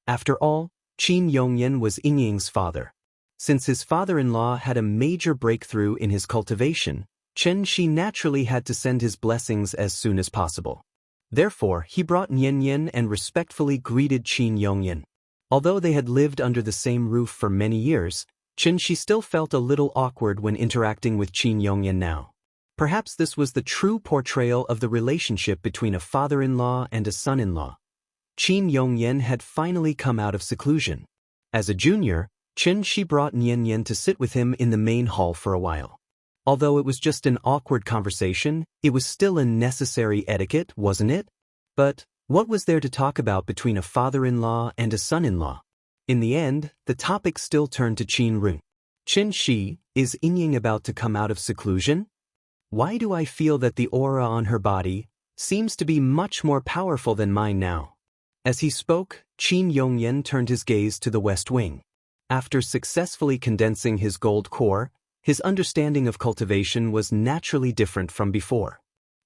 After all, Qin Yongyan was Yingying's father. Since his father-in-law had a major breakthrough in his cultivation, Qin Shi naturally had to send his blessings as soon as possible. Therefore, he brought Nian and respectfully greeted Qin Yongyan. Although they had lived under the same roof for many years, Qin Shi still felt a little awkward when interacting with Qin Yongyan now. Perhaps this was the true portrayal of the relationship between a father-in-law and a son-in-law. Qin Yongyan had finally come out of seclusion. As a junior, Qin Shi brought Nian to sit with him in the main hall for a while. Although it was just an awkward conversation, it was still a necessary etiquette, wasn't it? But what was there to talk about between a father-in-law and a son-in-law? In the end, the topic still turned to Qin Run. "Qin Shi, is Yingying about to come out of seclusion? Why do I feel that the aura on her body seems to be much more powerful than mine now?" As he spoke, Qin Yongyan turned his gaze to the west wing. After successfully condensing his gold core, his understanding of cultivation was naturally different from before.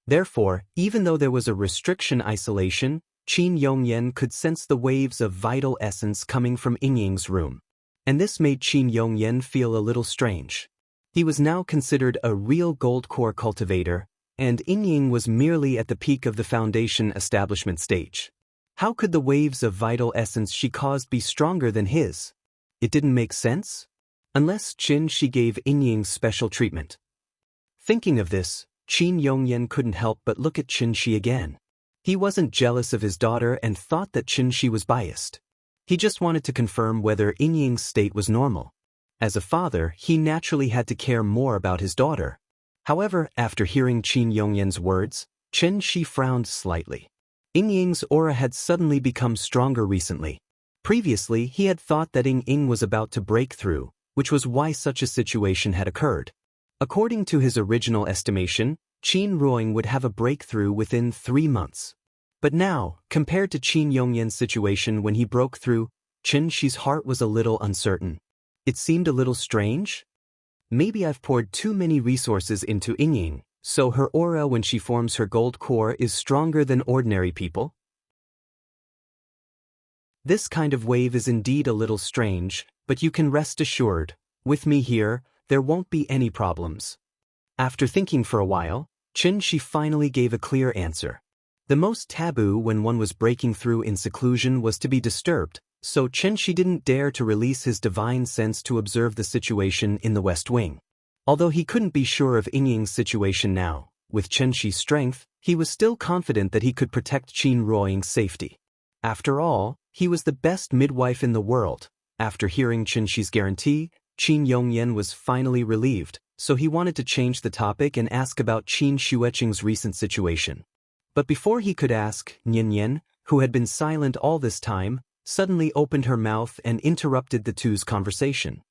Therefore, even though there was a restriction isolation, Qin Yongyan could sense the waves of vital essence coming from Yingying's room. And this made Qin Yongyan feel a little strange. He was now considered a real gold core cultivator, and Yingying was merely at the peak of the foundation establishment stage. How could the waves of vital essence she caused be stronger than his? It didn't make sense? Unless Qin Shi gave Yingying special treatment. Thinking of this, Qin Yongyan couldn't help but look at Qin Shi again. He wasn't jealous of his daughter and thought that Qin Shi was biased. He just wanted to confirm whether Yingying's state was normal. As a father, he naturally had to care more about his daughter. However, after hearing Qin Yongyan's words, Qin Shi frowned slightly. Yingying's aura had suddenly become stronger recently. Previously, he had thought that Yingying was about to break through, which was why such a situation had occurred. According to his original estimation, Qin Ruoying would have a breakthrough within 3 months. But now, compared to Qin Yongyan's situation when he broke through, Qin Shi's heart was a little uncertain. It seemed a little strange. Maybe I've poured too many resources into Yingying, so her aura when she forms her gold core is stronger than ordinary people? This kind of wave is indeed a little strange, but you can rest assured, with me here, there won't be any problems. After thinking for a while, Qin Shi finally gave a clear answer. The most taboo when one was breaking through in seclusion was to be disturbed, so Chenshi didn't dare to release his divine sense to observe the situation in the West Wing. Although he couldn't be sure of Yingying's situation now, with Chenshi's strength, he was still confident that he could protect Qin Ruoying's safety. After all, he was the best midwife in the world. After hearing Chenshi's guarantee, Qin Yongyan was finally relieved, so he wanted to change the topic and ask about Qin Xueqing's recent situation. But before he could ask, Nianyan, who had been silent all this time, suddenly opened her mouth and interrupted the two's conversation.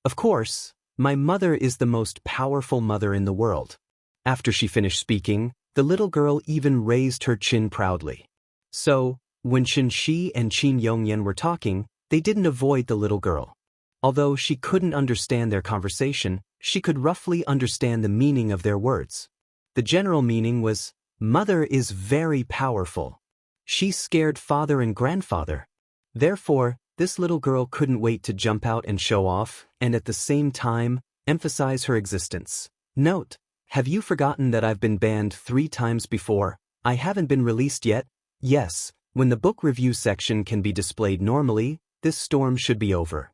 Of course, my mother is the most powerful mother in the world. After she finished speaking, the little girl even raised her chin proudly. So, when Qin Shi and Qin Yongyan were talking, they didn't avoid the little girl. Although she couldn't understand their conversation, she could roughly understand the meaning of their words. The general meaning was, Mother is very powerful. She scared father and grandfather. Therefore, this little girl couldn't wait to jump out and show off, and at the same time, emphasize her existence. Note, have you forgotten that I've been banned 3 times before? I haven't been released yet? Yes, when the book review section can be displayed normally, this storm should be over.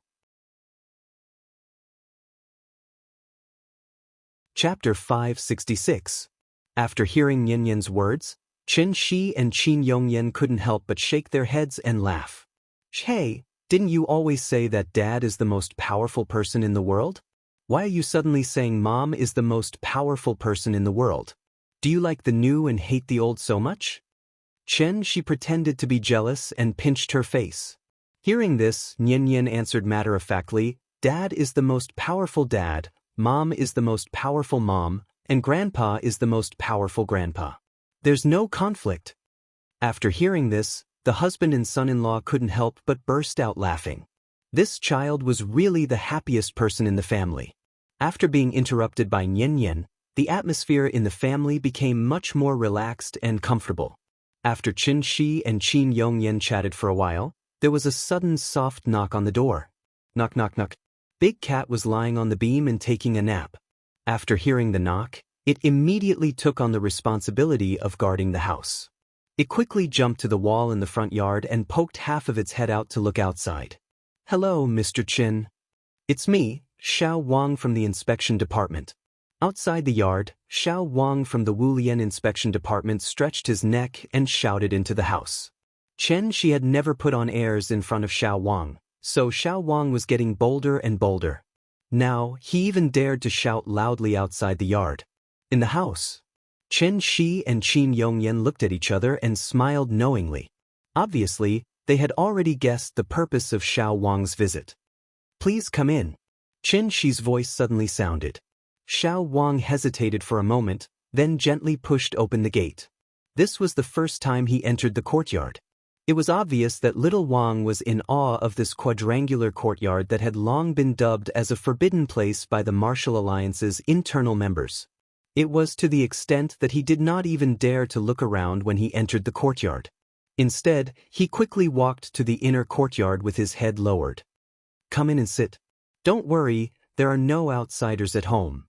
Chapter 566. After hearing Nianyan's words, Qin Shi and Qin Yongyan couldn't help but shake their heads and laugh. Hey, didn't you always say that Dad is the most powerful person in the world? Why are you suddenly saying Mom is the most powerful person in the world? Do you like the new and hate the old so much? Chen Shi pretended to be jealous and pinched her face. Hearing this, Nianyan answered matter-of-factly, Dad is the most powerful dad, Mom is the most powerful mom, and Grandpa is the most powerful grandpa. There's no conflict. After hearing this, the husband and son-in-law couldn't help but burst out laughing. This child was really the happiest person in the family. After being interrupted by Nianyan, the atmosphere in the family became much more relaxed and comfortable. After Qin Shi and Qin Yongyan chatted for a while, there was a sudden soft knock on the door. Knock knock knock. Big Cat was lying on the beam and taking a nap. After hearing the knock, it immediately took on the responsibility of guarding the house. It quickly jumped to the wall in the front yard and poked half of its head out to look outside. Hello, Mr. Qin. It's me, Xiao Wang from the inspection department. Outside the yard, Xiao Wang from the Wulian inspection department stretched his neck and shouted into the house. Chen Shi had never put on airs in front of Xiao Wang, so Xiao Wang was getting bolder and bolder. Now, he even dared to shout loudly outside the yard. In the house, Qin Shi and Qin Yongyan looked at each other and smiled knowingly. Obviously, they had already guessed the purpose of Xiao Wang's visit. Please come in. Qin Shi's voice suddenly sounded. Xiao Wang hesitated for a moment, then gently pushed open the gate. This was the first time he entered the courtyard. It was obvious that little Wang was in awe of this quadrangular courtyard that had long been dubbed as a forbidden place by the Martial Alliance's internal members. It was to the extent that he did not even dare to look around when he entered the courtyard. Instead, he quickly walked to the inner courtyard with his head lowered. Come in and sit. Don't worry, there are no outsiders at home.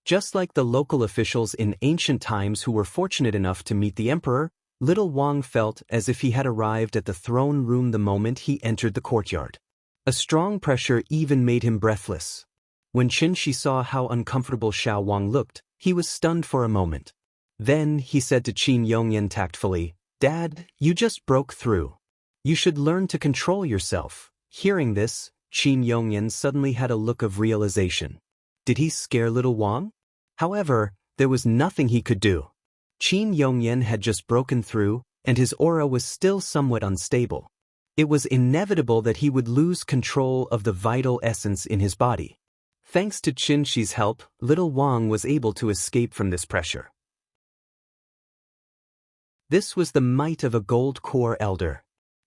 Just like the local officials in ancient times who were fortunate enough to meet the emperor, little Wang felt as if he had arrived at the throne room the moment he entered the courtyard. A strong pressure even made him breathless. When Qin Shi saw how uncomfortable Xiao Wang looked, he was stunned for a moment. Then he said to Qin Yongyan tactfully, Dad, you just broke through. You should learn to control yourself. Hearing this, Qin Yongyan suddenly had a look of realization. Did he scare little Wang? However, there was nothing he could do. Qin Yongyan had just broken through, and his aura was still somewhat unstable. It was inevitable that he would lose control of the vital essence in his body. Thanks to Qin Shi's help, little Wang was able to escape from this pressure. This was the might of a gold core elder.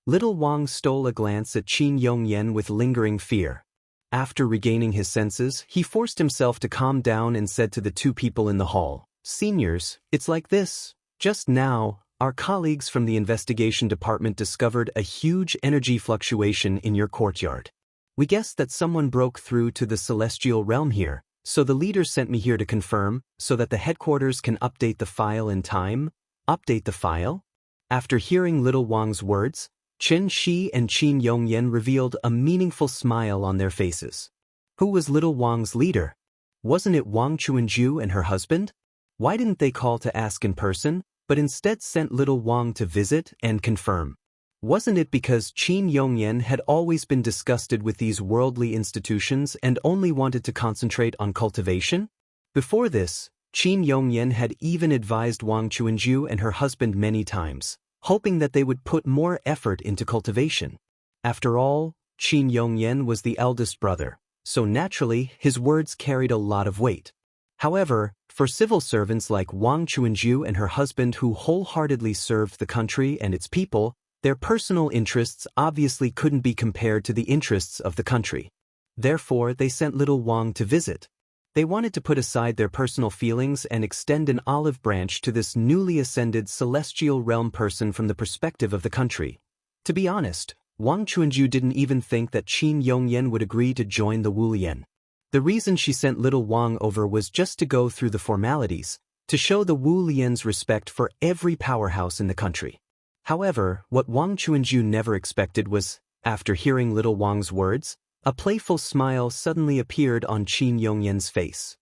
Little Wang stole a glance at Qin Yongyan with lingering fear. After regaining his senses, he forced himself to calm down and said to the two people in the hall, Seniors, it's like this. Just now, our colleagues from the investigation department discovered a huge energy fluctuation in your courtyard. We guessed that someone broke through to the celestial realm here, so the leader sent me here to confirm, so that the headquarters can update the file in time. Update the file? After hearing little Wang's words, Chen Shi and Qin Yongyan revealed a meaningful smile on their faces. Who was little Wang's leader? Wasn't it Wang Chuanju and her husband? Why didn't they call to ask in person, but instead sent little Wang to visit and confirm? Wasn't it because Qin Yongyan had always been disgusted with these worldly institutions and only wanted to concentrate on cultivation? Before this, Qin Yongyan had even advised Wang Chuanju and her husband many times, hoping that they would put more effort into cultivation. After all, Qin Yongyan was the eldest brother, so naturally his words carried a lot of weight. However, for civil servants like Wang Chuanju and her husband who wholeheartedly served the country and its people, their personal interests obviously couldn't be compared to the interests of the country. Therefore, they sent little Wang to visit. They wanted to put aside their personal feelings and extend an olive branch to this newly ascended celestial realm person from the perspective of the country. To be honest, Wang Chuanju didn't even think that Qin Yongyan would agree to join the Wulian. The reason she sent little Wang over was just to go through the formalities, to show the Wulian's respect for every powerhouse in the country. However, what Wang Chuanju never expected was, after hearing little Wang's words, a playful smile suddenly appeared on Qin Yongyan's face.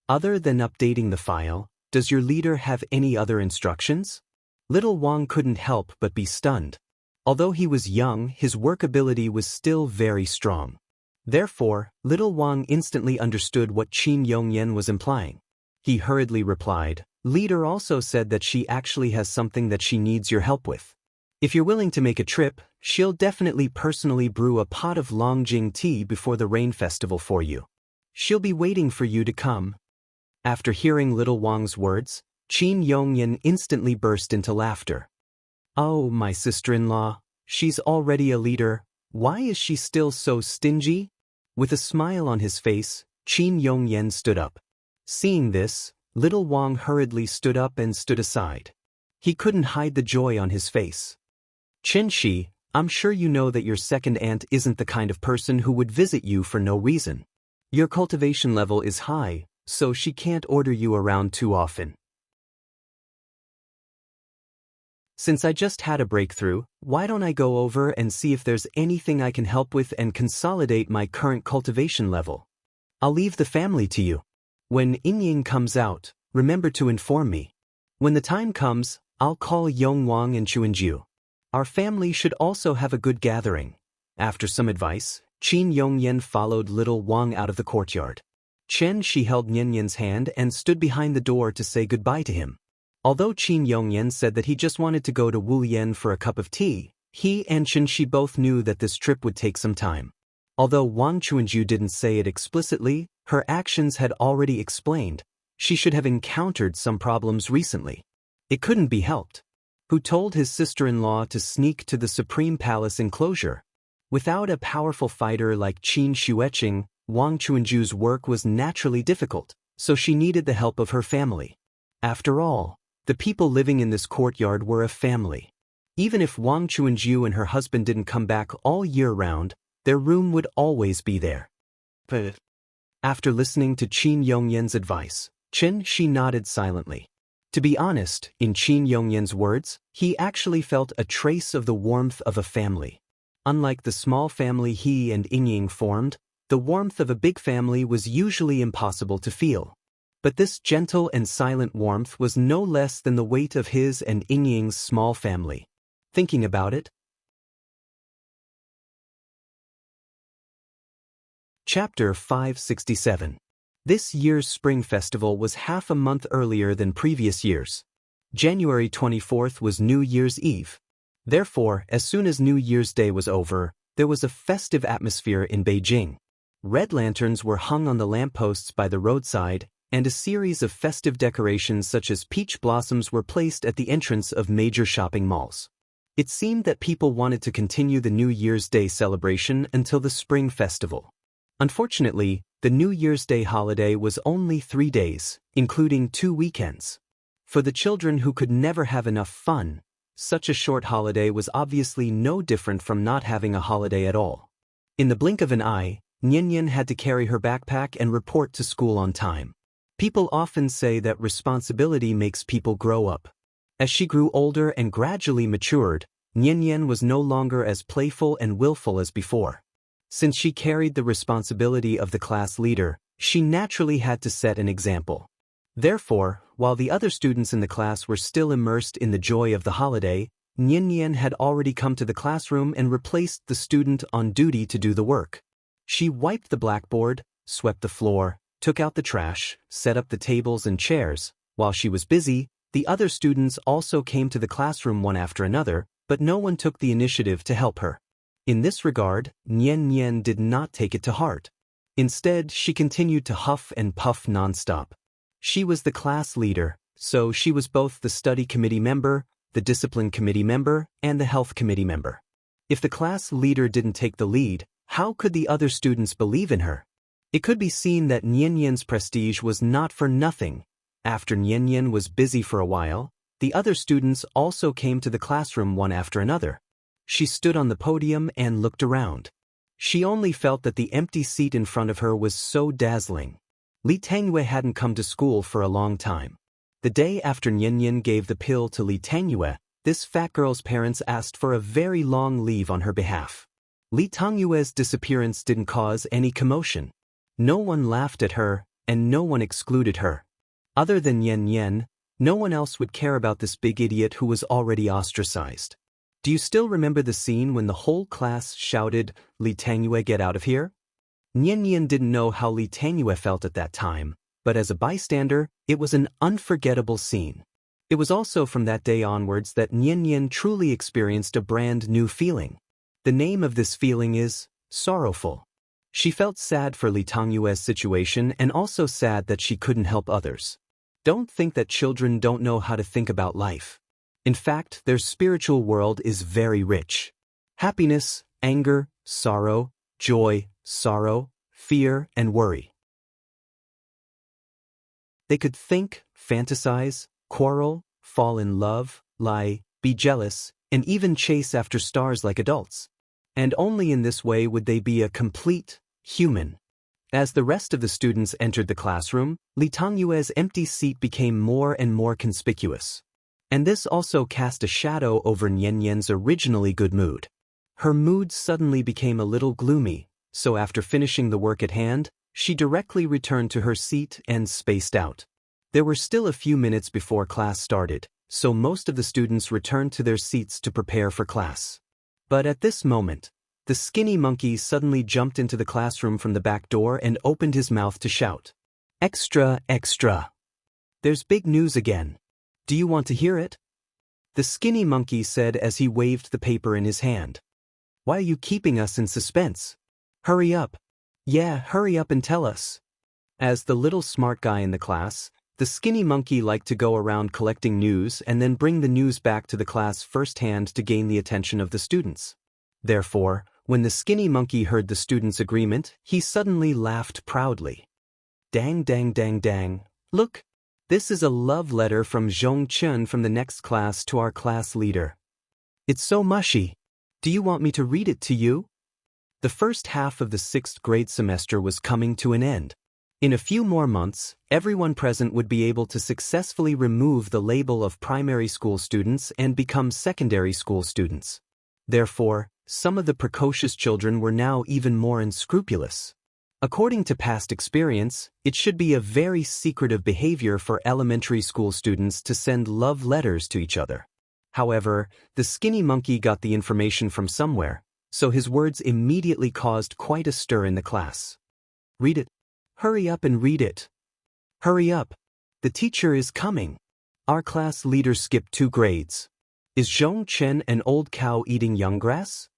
Other than updating the file, does your leader have any other instructions? Little Wang couldn't help but be stunned. Although he was young, his work ability was still very strong. Therefore, little Wang instantly understood what Qin Yongyan was implying. He hurriedly replied, "Leader also said that she actually has something that she needs your help with. If you're willing to make a trip, she'll definitely personally brew a pot of Longjing tea before the rain festival for you. She'll be waiting for you to come." After hearing little Wang's words, Qin Yongyan instantly burst into laughter. "Oh, my sister-in-law, she's already a leader. Why is she still so stingy?" With a smile on his face, Qin Yongyan stood up. Seeing this, little Wang hurriedly stood up and stood aside. He couldn't hide the joy on his face. "Chen Shi, I'm sure you know that your second aunt isn't the kind of person who would visit you for no reason. Your cultivation level is high, so she can't order you around too often. Since I just had a breakthrough, why don't I go over and see if there's anything I can help with and consolidate my current cultivation level? I'll leave the family to you. When Inying comes out, remember to inform me. When the time comes, I'll call Yong Wang and Chuanju. Our family should also have a good gathering." After some advice, Qin Yongyan followed little Wang out of the courtyard. Chen Shi held Nyenyen's hand and stood behind the door to say goodbye to him. Although Qin Yongyan said that he just wanted to go to Wulian for a cup of tea, he and Chen Shi both knew that this trip would take some time. Although Wang Chuanju didn't say it explicitly, her actions had already explained. She should have encountered some problems recently. It couldn't be helped. Who told his sister-in-law to sneak to the Supreme Palace enclosure? Without a powerful fighter like Qin Xueqing, Wang Chuanju's work was naturally difficult, so she needed the help of her family. After all, the people living in this courtyard were a family. Even if Wang Chuanju and her husband didn't come back all year round, their room would always be there. But after listening to Qin Yongyan's advice, Chen Shi nodded silently. To be honest, in Qin Yongyan's words, he actually felt a trace of the warmth of a family. Unlike the small family he and Inying formed, the warmth of a big family was usually impossible to feel. But this gentle and silent warmth was no less than the weight of his and Inying's small family. Thinking about it. Chapter 567. This year's Spring Festival was half a month earlier than previous years. January 24th was New Year's Eve. Therefore, as soon as New Year's Day was over, there was a festive atmosphere in Beijing. Red lanterns were hung on the lampposts by the roadside, and a series of festive decorations such as peach blossoms were placed at the entrance of major shopping malls. It seemed that people wanted to continue the New Year's Day celebration until the Spring Festival. Unfortunately, the New Year's Day holiday was only 3 days, including 2 weekends. For the children who could never have enough fun, such a short holiday was obviously no different from not having a holiday at all. In the blink of an eye, Nyenyen had to carry her backpack and report to school on time. People often say that responsibility makes people grow up. As she grew older and gradually matured, Nian was no longer as playful and willful as before. Since she carried the responsibility of the class leader, she naturally had to set an example. Therefore, while the other students in the class were still immersed in the joy of the holiday, Nian had already come to the classroom and replaced the student on duty to do the work. She wiped the blackboard, swept the floor, took out the trash, set up the tables and chairs. While she was busy, the other students also came to the classroom one after another, but no one took the initiative to help her. In this regard, Nian did not take it to heart. Instead, she continued to huff and puff nonstop. She was the class leader, so she was both the study committee member, the discipline committee member, and the health committee member. If the class leader didn't take the lead, how could the other students believe in her? It could be seen that Nian's prestige was not for nothing. After Nian was busy for a while, the other students also came to the classroom one after another. She stood on the podium and looked around. She only felt that the empty seat in front of her was so dazzling. Li Tangyue hadn't come to school for a long time. The day after Nian gave the pill to Li Tangyue, this fat girl's parents asked for a very long leave on her behalf. Li Tangyue's disappearance didn't cause any commotion. No one laughed at her, and no one excluded her. Other than Nian, no one else would care about this big idiot who was already ostracized. Do you still remember the scene when the whole class shouted, "Li Tangyue, get out of here"? Nian didn't know how Li Tangyue felt at that time, but as a bystander, it was an unforgettable scene. It was also from that day onwards that Nian truly experienced a brand new feeling. The name of this feeling is sorrowful. She felt sad for Li Tangyue's situation and also sad that she couldn't help others. Don't think that children don't know how to think about life. In fact, their spiritual world is very rich. Happiness, anger, sorrow, joy, sorrow, fear, and worry. They could think, fantasize, quarrel, fall in love, lie, be jealous, and even chase after stars like adults. And only in this way would they be a complete human. As the rest of the students entered the classroom, Li Tangyue's empty seat became more and more conspicuous. And this also cast a shadow over Nian's originally good mood. Her mood suddenly became a little gloomy, so after finishing the work at hand, she directly returned to her seat and spaced out. There were still a few minutes before class started, so most of the students returned to their seats to prepare for class. But at this moment, the skinny monkey suddenly jumped into the classroom from the back door and opened his mouth to shout, "Extra, extra! There's big news again. Do you want to hear it?" The skinny monkey said as he waved the paper in his hand. "Why are you keeping us in suspense? Hurry up. Yeah, hurry up and tell us." As the little smart guy in the class, the skinny monkey liked to go around collecting news and then bring the news back to the class firsthand to gain the attention of the students. Therefore, when the skinny monkey heard the students' agreement, he suddenly laughed proudly. "Dang, dang, dang, dang. Look! This is a love letter from Zhong Chun from the next class to our class leader. It's so mushy. Do you want me to read it to you?" The first half of the 6th grade semester was coming to an end. In a few more months, everyone present would be able to successfully remove the label of primary school students and become secondary school students. Therefore, some of the precocious children were now even more unscrupulous. According to past experience, it should be a very secretive behavior for elementary school students to send love letters to each other. However, the skinny monkey got the information from somewhere, so his words immediately caused quite a stir in the class. "Read it. Hurry up and read it. Hurry up. The teacher is coming. Our class leader skipped 2 grades. Is Zhong Chen an old cow eating young grass?"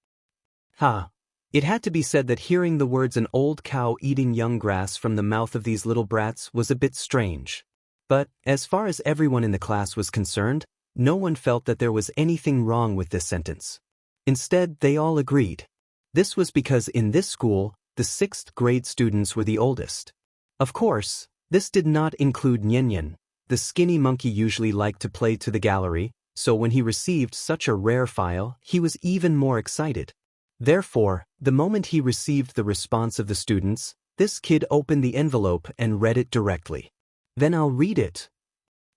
Ha! It had to be said that hearing the words "an old cow eating young grass" from the mouth of these little brats was a bit strange. But, as far as everyone in the class was concerned, no one felt that there was anything wrong with this sentence. Instead, they all agreed. This was because in this school, the 6th grade students were the oldest. Of course, this did not include Nian. The skinny monkey usually liked to play to the gallery, so when he received such a rare file, he was even more excited. Therefore, the moment he received the response of the students, this kid opened the envelope and read it directly. "Then I'll read it.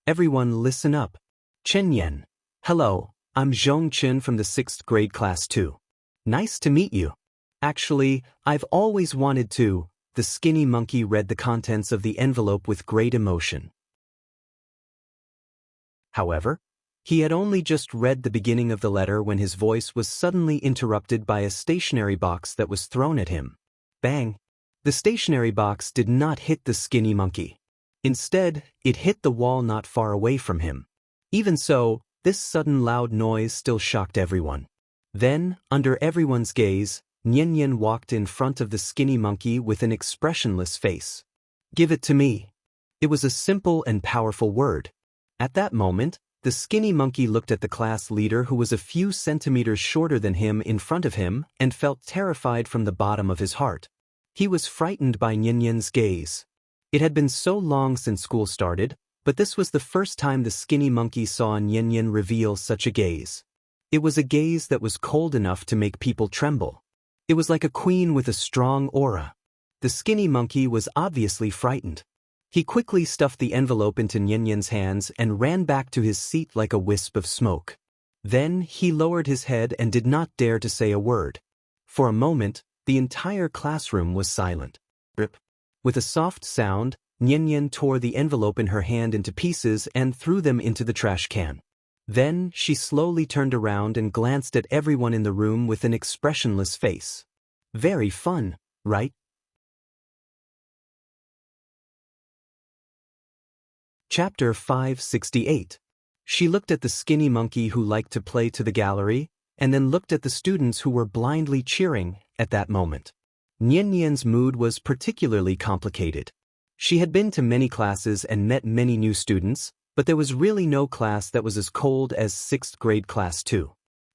Everyone listen up. Chen Yan. Hello, I'm Zhong Chen from the 6th grade class 2. Nice to meet you. Actually, I've always wanted to. The skinny monkey read the contents of the envelope with great emotion. However, he had only just read the beginning of the letter when his voice was suddenly interrupted by a stationery box that was thrown at him. Bang! The stationery box did not hit the skinny monkey. Instead, it hit the wall not far away from him. Even so, this sudden loud noise still shocked everyone. Then, under everyone's gaze, Nian walked in front of the skinny monkey with an expressionless face. Give it to me. It was a simple and powerful word. At that moment, the skinny monkey looked at the class leader who was a few centimeters shorter than him in front of him and felt terrified from the bottom of his heart. He was frightened by Nian's gaze. It had been so long since school started, but this was the first time the skinny monkey saw Nian reveal such a gaze. It was a gaze that was cold enough to make people tremble. It was like a queen with a strong aura. The skinny monkey was obviously frightened. He quickly stuffed the envelope into Nian's hands and ran back to his seat like a wisp of smoke. Then he lowered his head and did not dare to say a word. For a moment, the entire classroom was silent. Rip. With a soft sound, Nian tore the envelope in her hand into pieces and threw them into the trash can. Then she slowly turned around and glanced at everyone in the room with an expressionless face. Very fun, right? Chapter 568. She looked at the skinny monkey who liked to play to the gallery, and then looked at the students who were blindly cheering at that moment. Nian's mood was particularly complicated. She had been to many classes and met many new students, but there was really no class that was as cold as 6th grade class 2.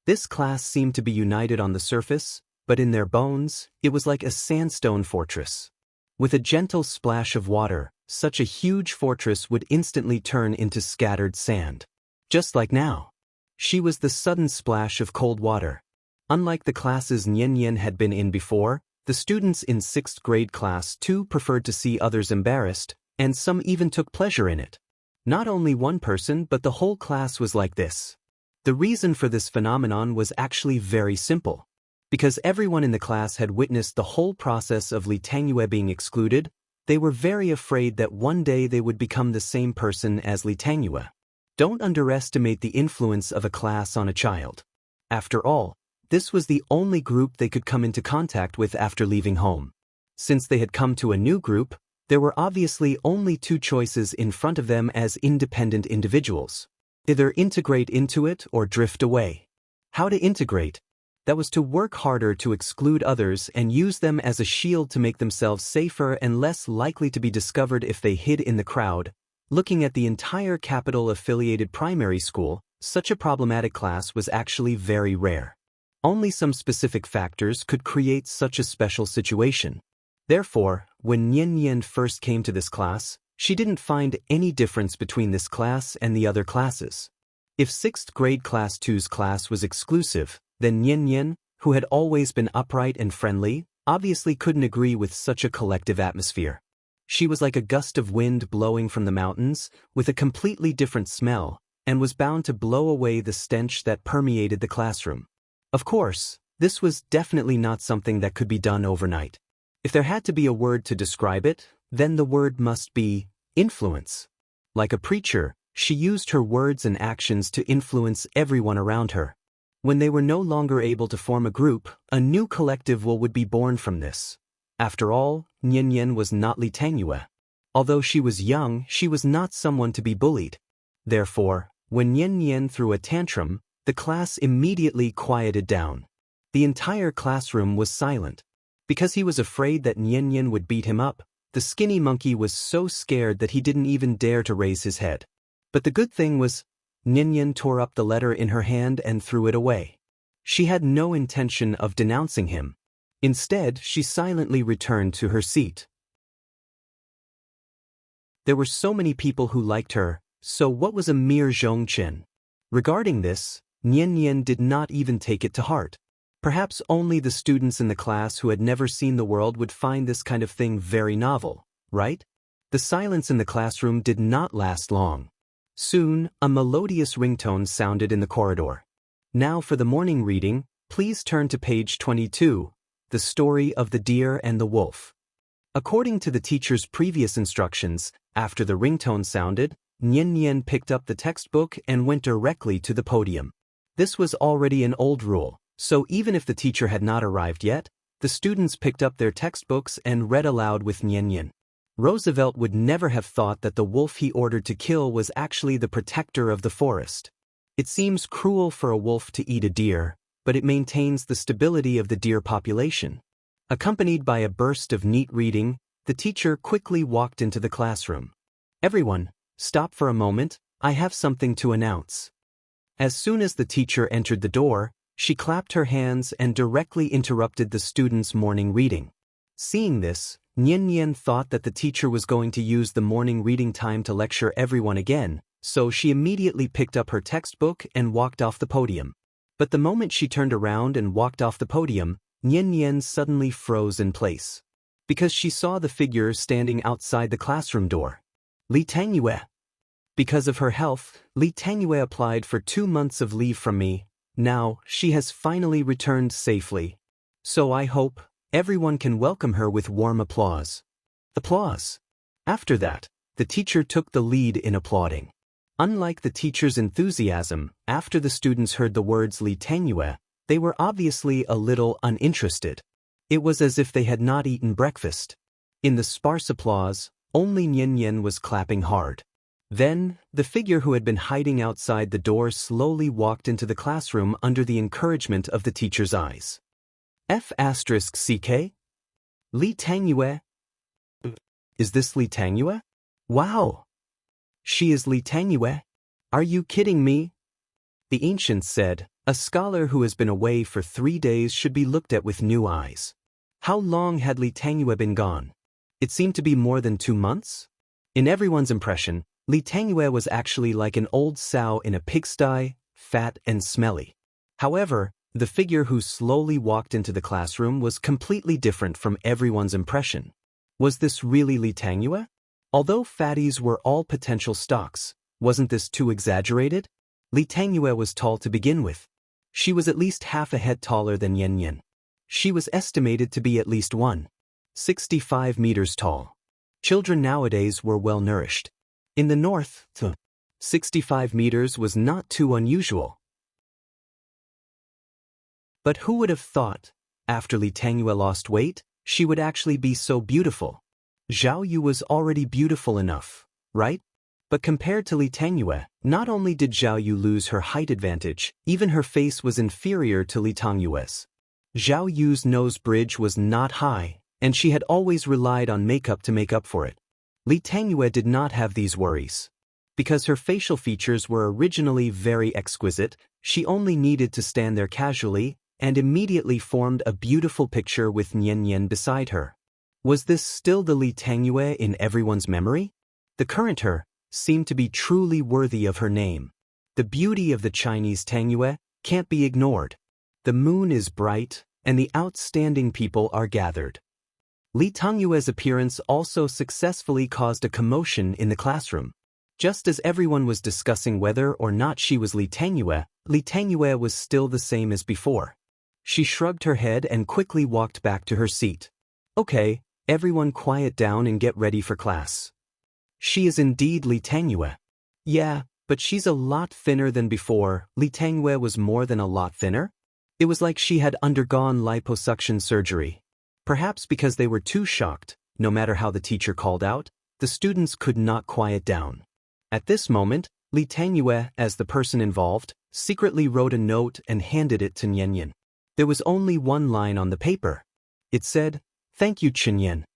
This class seemed to be united on the surface, but in their bones, it was like a sandstone fortress. With a gentle splash of water, such a huge fortress would instantly turn into scattered sand. Just like now. She was the sudden splash of cold water. Unlike the classes Nian had been in before, the students in 6th grade class 2 preferred to see others embarrassed, and some even took pleasure in it. Not only one person but the whole class was like this. The reason for this phenomenon was actually very simple. Because everyone in the class had witnessed the whole process of Li Tangyue being excluded, they were very afraid that one day they would become the same person as Li Tangyue. Don't underestimate the influence of a class on a child. After all, this was the only group they could come into contact with after leaving home. Since they had come to a new group, there were obviously only two choices in front of them as independent individuals. Either integrate into it or drift away. How to integrate? That was to work harder to exclude others and use them as a shield to make themselves safer and less likely to be discovered if they hid in the crowd. Looking at the entire capital-affiliated primary school, such a problematic class was actually very rare. Only some specific factors could create such a special situation. Therefore, when Nian first came to this class, she didn't find any difference between this class and the other classes. If 6th grade class 2's class was exclusive, then Nian, who had always been upright and friendly, obviously couldn't agree with such a collective atmosphere. She was like a gust of wind blowing from the mountains, with a completely different smell, and was bound to blow away the stench that permeated the classroom. Of course, this was definitely not something that could be done overnight. If there had to be a word to describe it, then the word must be influence. Like a preacher, she used her words and actions to influence everyone around her. When they were no longer able to form a group, a new collective will would be born from this. After all, Nian was not Li Tangyue. Although she was young, she was not someone to be bullied. Therefore, when Nian threw a tantrum, the class immediately quieted down. The entire classroom was silent. Because he was afraid that Nian would beat him up, the skinny monkey was so scared that he didn't even dare to raise his head. But the good thing was, Nian tore up the letter in her hand and threw it away. She had no intention of denouncing him. Instead, she silently returned to her seat. There were so many people who liked her, so what was a mere Zhongchen? Regarding this, Nian did not even take it to heart. Perhaps only the students in the class who had never seen the world would find this kind of thing very novel, right? The silence in the classroom did not last long. Soon, a melodious ringtone sounded in the corridor. Now for the morning reading, please turn to page 22, The Story of the Deer and the Wolf. According to the teacher's previous instructions, after the ringtone sounded, Nian Nian picked up the textbook and went directly to the podium. This was already an old rule, so even if the teacher had not arrived yet, the students picked up their textbooks and read aloud with Nian Nian. Roosevelt would never have thought that the wolf he ordered to kill was actually the protector of the forest. It seems cruel for a wolf to eat a deer, but it maintains the stability of the deer population. Accompanied by a burst of neat reading, the teacher quickly walked into the classroom. Everyone, stop for a moment, I have something to announce. As soon as the teacher entered the door, she clapped her hands and directly interrupted the students' morning reading. Seeing this, Nian Nian thought that the teacher was going to use the morning reading time to lecture everyone again, so she immediately picked up her textbook and walked off the podium. But the moment she turned around and walked off the podium, Nian Nian suddenly froze in place. Because she saw the figure standing outside the classroom door. Li Tangyue. Because of her health, Li Tangyue applied for 2 months of leave from me. Now, she has finally returned safely. So I hope everyone can welcome her with warm applause. Applause. After that, the teacher took the lead in applauding. Unlike the teacher's enthusiasm, after the students heard the words Li Tangyue, they were obviously a little uninterested. It was as if they had not eaten breakfast. In the sparse applause, only Nian Nian was clapping hard. Then, the figure who had been hiding outside the door slowly walked into the classroom under the encouragement of the teacher's eyes. F***CK? Li Tangyue? Is this Li Tangyue? Wow! She is Li Tangyue? Are you kidding me? The ancients said, a scholar who has been away for 3 days should be looked at with new eyes. How long had Li Tangyue been gone? It seemed to be more than 2 months? In everyone's impression, Li Tangyue was actually like an old sow in a pigsty, fat and smelly. However, the figure who slowly walked into the classroom was completely different from everyone's impression. Was this really Li Tangyue? Although fatties were all potential stocks, wasn't this too exaggerated? Li Tangyue was tall to begin with. She was at least half a head taller than Nian Nian. She was estimated to be at least 1.65 meters tall. Children nowadays were well nourished. In the north, 65 meters was not too unusual. But who would have thought, after Li Tangyue lost weight, she would actually be so beautiful? Zhao Yu was already beautiful enough, right? But compared to Li Tangyue, not only did Zhao Yu lose her height advantage, even her face was inferior to Li Tangyue's. Zhao Yu's nose bridge was not high, and she had always relied on makeup to make up for it. Li Tangyue did not have these worries. Because her facial features were originally very exquisite, she only needed to stand there casually, and immediately formed a beautiful picture with Nian Nian beside her. Was this still the Li Tangyue in everyone's memory? The current her seemed to be truly worthy of her name. The beauty of the Chinese Tangyue can't be ignored. The moon is bright, and the outstanding people are gathered. Li Tangyue's appearance also successfully caused a commotion in the classroom. Just as everyone was discussing whether or not she was Li Tangyue was still the same as before. She shrugged her head and quickly walked back to her seat. Okay, everyone quiet down and get ready for class. She is indeed Li Tangyue. Yeah, but she's a lot thinner than before. Li Tangyue was more than a lot thinner. It was like she had undergone liposuction surgery. Perhaps because they were too shocked, no matter how the teacher called out, the students could not quiet down. At this moment, Li Tangyue, as the person involved, secretly wrote a note and handed it to Nian Nian. There was only one line on the paper. It said, "Thank you, Chen Yan."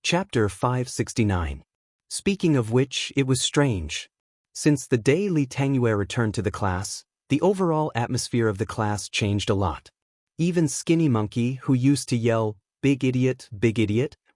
Chapter 569. Speaking of which, it was strange. Since the day Li Tangyue returned to the class, the overall atmosphere of the class changed a lot. Even Skinny Monkey, who used to yell, big idiot,"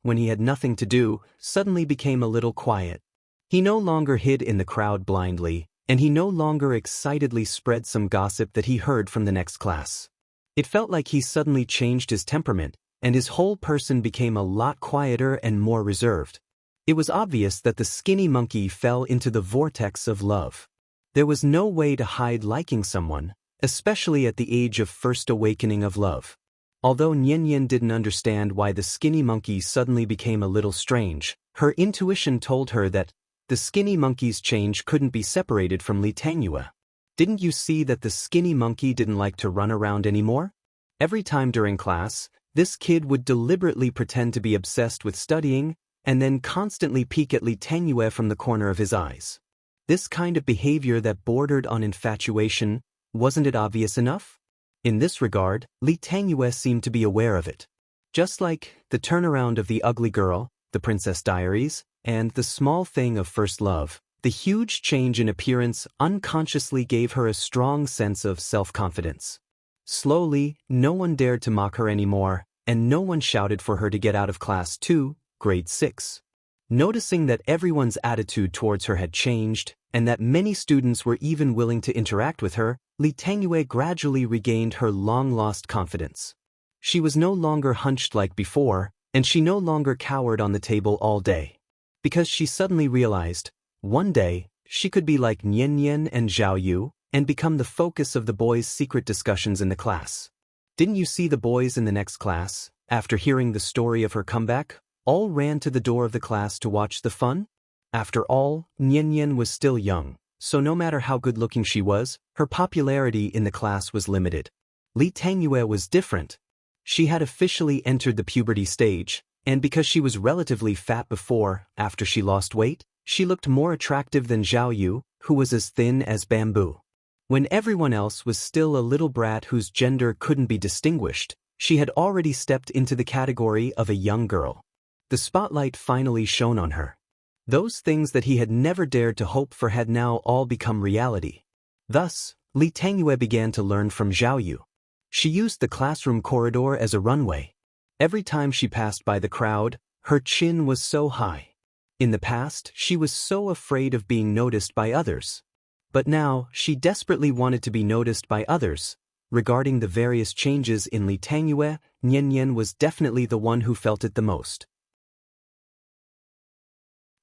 when he had nothing to do, suddenly became a little quiet. He no longer hid in the crowd blindly, and he no longer excitedly spread some gossip that he heard from the next class. It felt like he suddenly changed his temperament, and his whole person became a lot quieter and more reserved. It was obvious that the skinny monkey fell into the vortex of love. There was no way to hide liking someone, especially at the age of first awakening of love. Although Nian didn't understand why the skinny monkey suddenly became a little strange, her intuition told her that the skinny monkey's change couldn't be separated from Li Tangyue. Didn't you see that the skinny monkey didn't like to run around anymore? Every time during class, this kid would deliberately pretend to be obsessed with studying, and then constantly peek at Li Tangyue from the corner of his eyes. This kind of behavior that bordered on infatuation, wasn't it obvious enough? In this regard, Li Tangyue seemed to be aware of it. Just like the turnaround of The Ugly Girl, The Princess Diaries, and The Small Thing of First Love, the huge change in appearance unconsciously gave her a strong sense of self-confidence. Slowly, no one dared to mock her anymore, and no one shouted for her to get out of class 2, grade 6. Noticing that everyone's attitude towards her had changed, and that many students were even willing to interact with her, Li Tangyue gradually regained her long-lost confidence. She was no longer hunched like before, and she no longer cowered on the table all day. Because she suddenly realized, one day, she could be like Nian and Zhao Yu, and become the focus of the boys' secret discussions in the class. Didn't you see the boys in the next class, after hearing the story of her comeback, all ran to the door of the class to watch the fun? After all, Nian was still young, so no matter how good-looking she was, her popularity in the class was limited. Li Tangyue was different. She had officially entered the puberty stage, and because she was relatively fat before, after she lost weight, she looked more attractive than Zhao Yu, who was as thin as bamboo. When everyone else was still a little brat whose gender couldn't be distinguished, she had already stepped into the category of a young girl. The spotlight finally shone on her. Those things that he had never dared to hope for had now all become reality. Thus, Li Tangyue began to learn from Zhao Yu. She used the classroom corridor as a runway. Every time she passed by the crowd, her chin was so high. In the past, she was so afraid of being noticed by others. But now, she desperately wanted to be noticed by others. Regarding the various changes in Li Tangyue, Nian was definitely the one who felt it the most.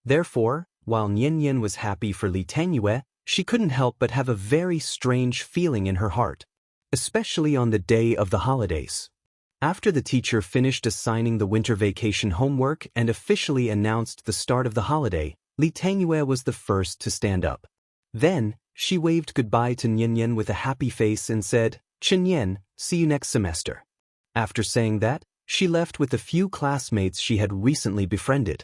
Therefore, while Nian was happy for Li Tangyue, she couldn't help but have a very strange feeling in her heart, especially on the day of the holidays. After the teacher finished assigning the winter vacation homework and officially announced the start of the holiday, Li Tangyue was the first to stand up. Then, she waved goodbye to Nian with a happy face and said, "Chen, see you next semester." After saying that, she left with the few classmates she had recently befriended.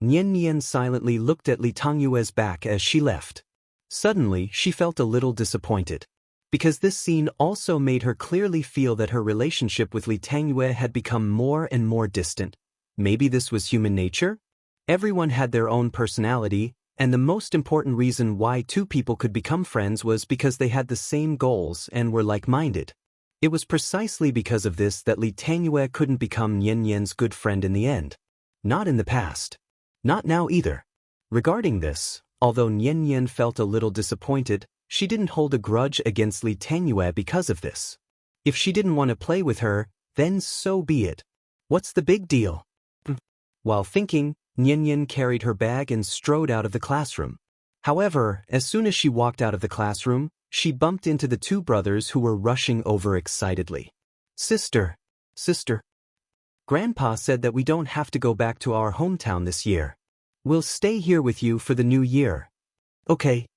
Nian silently looked at Li Tangyue's back as she left. Suddenly, she felt a little disappointed. Because this scene also made her clearly feel that her relationship with Li Tangyue had become more and more distant. Maybe this was human nature? Everyone had their own personality, and the most important reason why two people could become friends was because they had the same goals and were like-minded. It was precisely because of this that Li Tangyue couldn't become Nian's good friend in the end. Not in the past. Not now either. Regarding this, although Nian felt a little disappointed, she didn't hold a grudge against Li Tangyue because of this. If she didn't want to play with her, then so be it. What's the big deal? While thinking, Nian carried her bag and strode out of the classroom. However, as soon as she walked out of the classroom, she bumped into the two brothers who were rushing over excitedly. Sister. Grandpa said that we don't have to go back to our hometown this year. We'll stay here with you for the new year. Okay.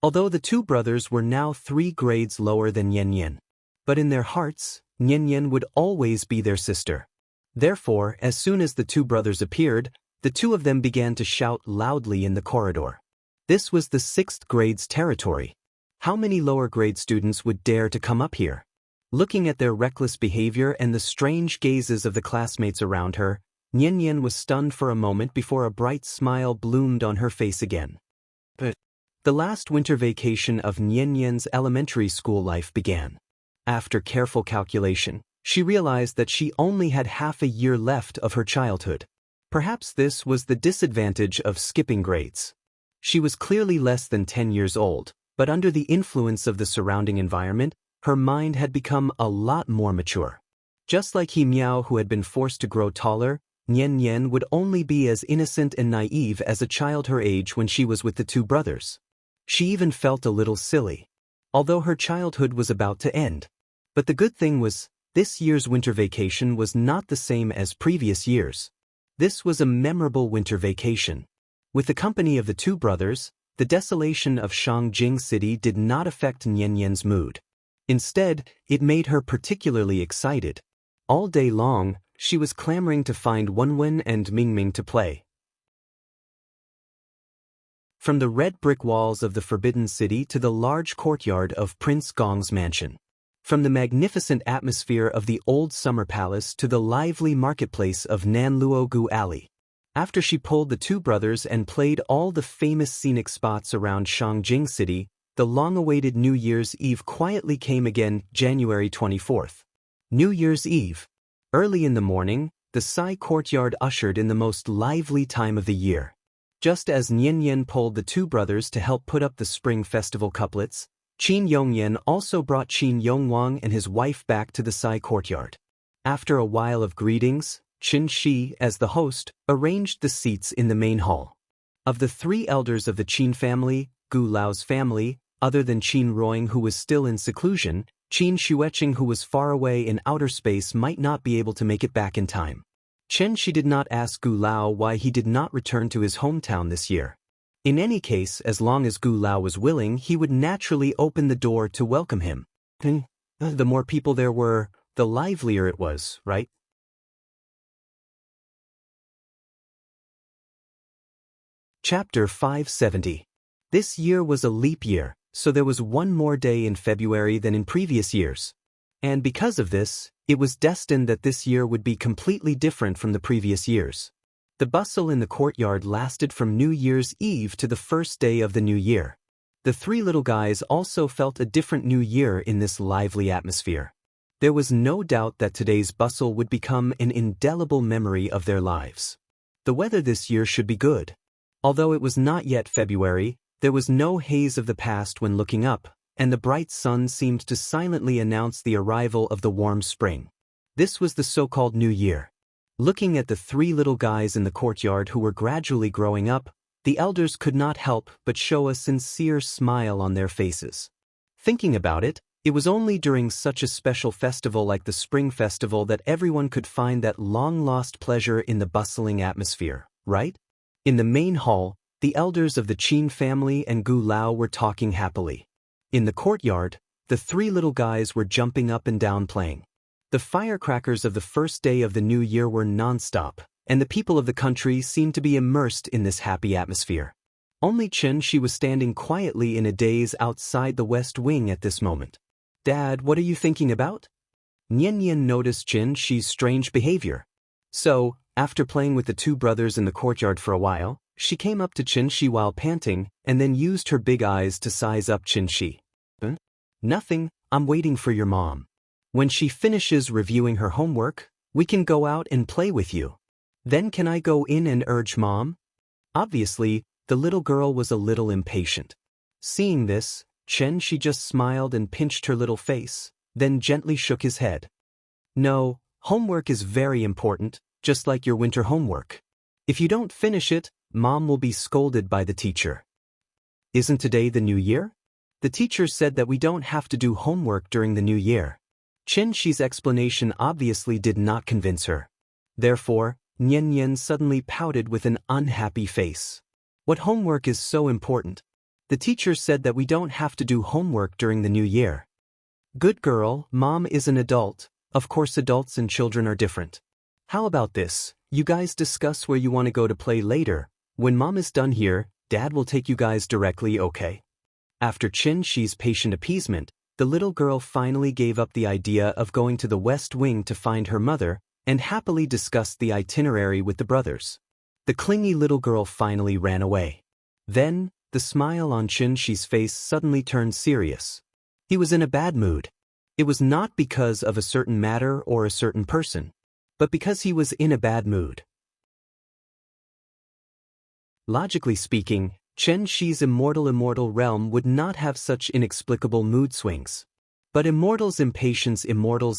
Although the two brothers were now 3 grades lower than Nian. But in their hearts, Nian would always be their sister. Therefore, as soon as the two brothers appeared, the two of them began to shout loudly in the corridor. This was the 6th grade's territory. How many lower grade students would dare to come up here? Looking at their reckless behavior and the strange gazes of the classmates around her, Nian was stunned for a moment before a bright smile bloomed on her face again. But the last winter vacation of Nian's elementary school life began. After careful calculation, she realized that she only had half a year left of her childhood. Perhaps this was the disadvantage of skipping grades. She was clearly less than 10 years old, but under the influence of the surrounding environment, her mind had become a lot more mature. Just like He Miao, who had been forced to grow taller, Nian Nian would only be as innocent and naive as a child her age when she was with the two brothers. She even felt a little silly, although her childhood was about to end. But the good thing was, this year's winter vacation was not the same as previous years. This was a memorable winter vacation. With the company of the two brothers, the desolation of Shangjing City did not affect Nian Nian's mood. Instead, it made her particularly excited. All day long, she was clamoring to find Wenwen and Mingming to play. From the red brick walls of the Forbidden City to the large courtyard of Prince Gong's mansion. From the magnificent atmosphere of the old summer palace to the lively marketplace of Nanluogu Alley. After she pulled the two brothers and played all the famous scenic spots around Shangjing City, the long-awaited New Year's Eve quietly came again, January 24th. New Year's Eve. Early in the morning, the Sai courtyard ushered in the most lively time of the year. Just as Nian Nian pulled the two brothers to help put up the Spring Festival couplets, Qin Yongyan also brought Qin Yongwang and his wife back to the Sai courtyard. After a while of greetings, Qin Shi, as the host, arranged the seats in the main hall. Of the three elders of the Qin family, Gu Lao's family, other than Qin Ruoying, who was still in seclusion, Qin Xueqing, who was far away in outer space, might not be able to make it back in time. Chen Shi did not ask Gu Lao why he did not return to his hometown this year. In any case, as long as Gu Lao was willing, he would naturally open the door to welcome him. The more people there were, the livelier it was, right? Chapter 570. This year was a leap year, so there was one more day in February than in previous years. And because of this, it was destined that this year would be completely different from the previous years. The bustle in the courtyard lasted from New Year's Eve to the first day of the new year. The three little guys also felt a different new year in this lively atmosphere. There was no doubt that today's bustle would become an indelible memory of their lives. The weather this year should be good. Although it was not yet February, there was no haze of the past when looking up, and the bright sun seemed to silently announce the arrival of the warm spring. This was the so-called New Year. Looking at the three little guys in the courtyard who were gradually growing up, the elders could not help but show a sincere smile on their faces. Thinking about it, it was only during such a special festival like the Spring Festival that everyone could find that long-lost pleasure in the bustling atmosphere, right? In the main hall, the elders of the Qin family and Gu Lao were talking happily. In the courtyard, the three little guys were jumping up and down playing. The firecrackers of the first day of the new year were non-stop, and the people of the country seemed to be immersed in this happy atmosphere. Only Chen Shi was standing quietly in a daze outside the west wing at this moment. "Dad, what are you thinking about?" Nian Nian noticed Chen Shi's strange behavior. So, after playing with the two brothers in the courtyard for a while, she came up to Chen Shi while panting, and then used her big eyes to size up Chen Shi. "Nothing, I'm waiting for your mom. When she finishes reviewing her homework, we can go out and play with you. Then can I go in and urge Mom?" Obviously, the little girl was a little impatient. Seeing this, Chen Shi just smiled and pinched her little face, then gently shook his head. "No, homework is very important, just like your winter homework. If you don't finish it, Mom will be scolded by the teacher." "Isn't today the new year? The teacher said that we don't have to do homework during the new year." Chen Shi's explanation obviously did not convince her. Therefore, Nian Nian suddenly pouted with an unhappy face. "What homework is so important? The teacher said that we don't have to do homework during the new year." "Good girl, Mom is an adult. Of course adults and children are different. How about this, you guys discuss where you want to go to play later. When Mom is done here, Dad will take you guys directly, okay?" After Chen Shi's patient appeasement, the little girl finally gave up the idea of going to the West Wing to find her mother, and happily discussed the itinerary with the brothers. The clingy little girl finally ran away. Then, the smile on Chen Shi's face suddenly turned serious. He was in a bad mood. It was not because of a certain matter or a certain person, but because he was in a bad mood. Logically speaking, Chen Shi's immortal realm would not have such inexplicable mood swings. But Immortal's impatience, Immortal,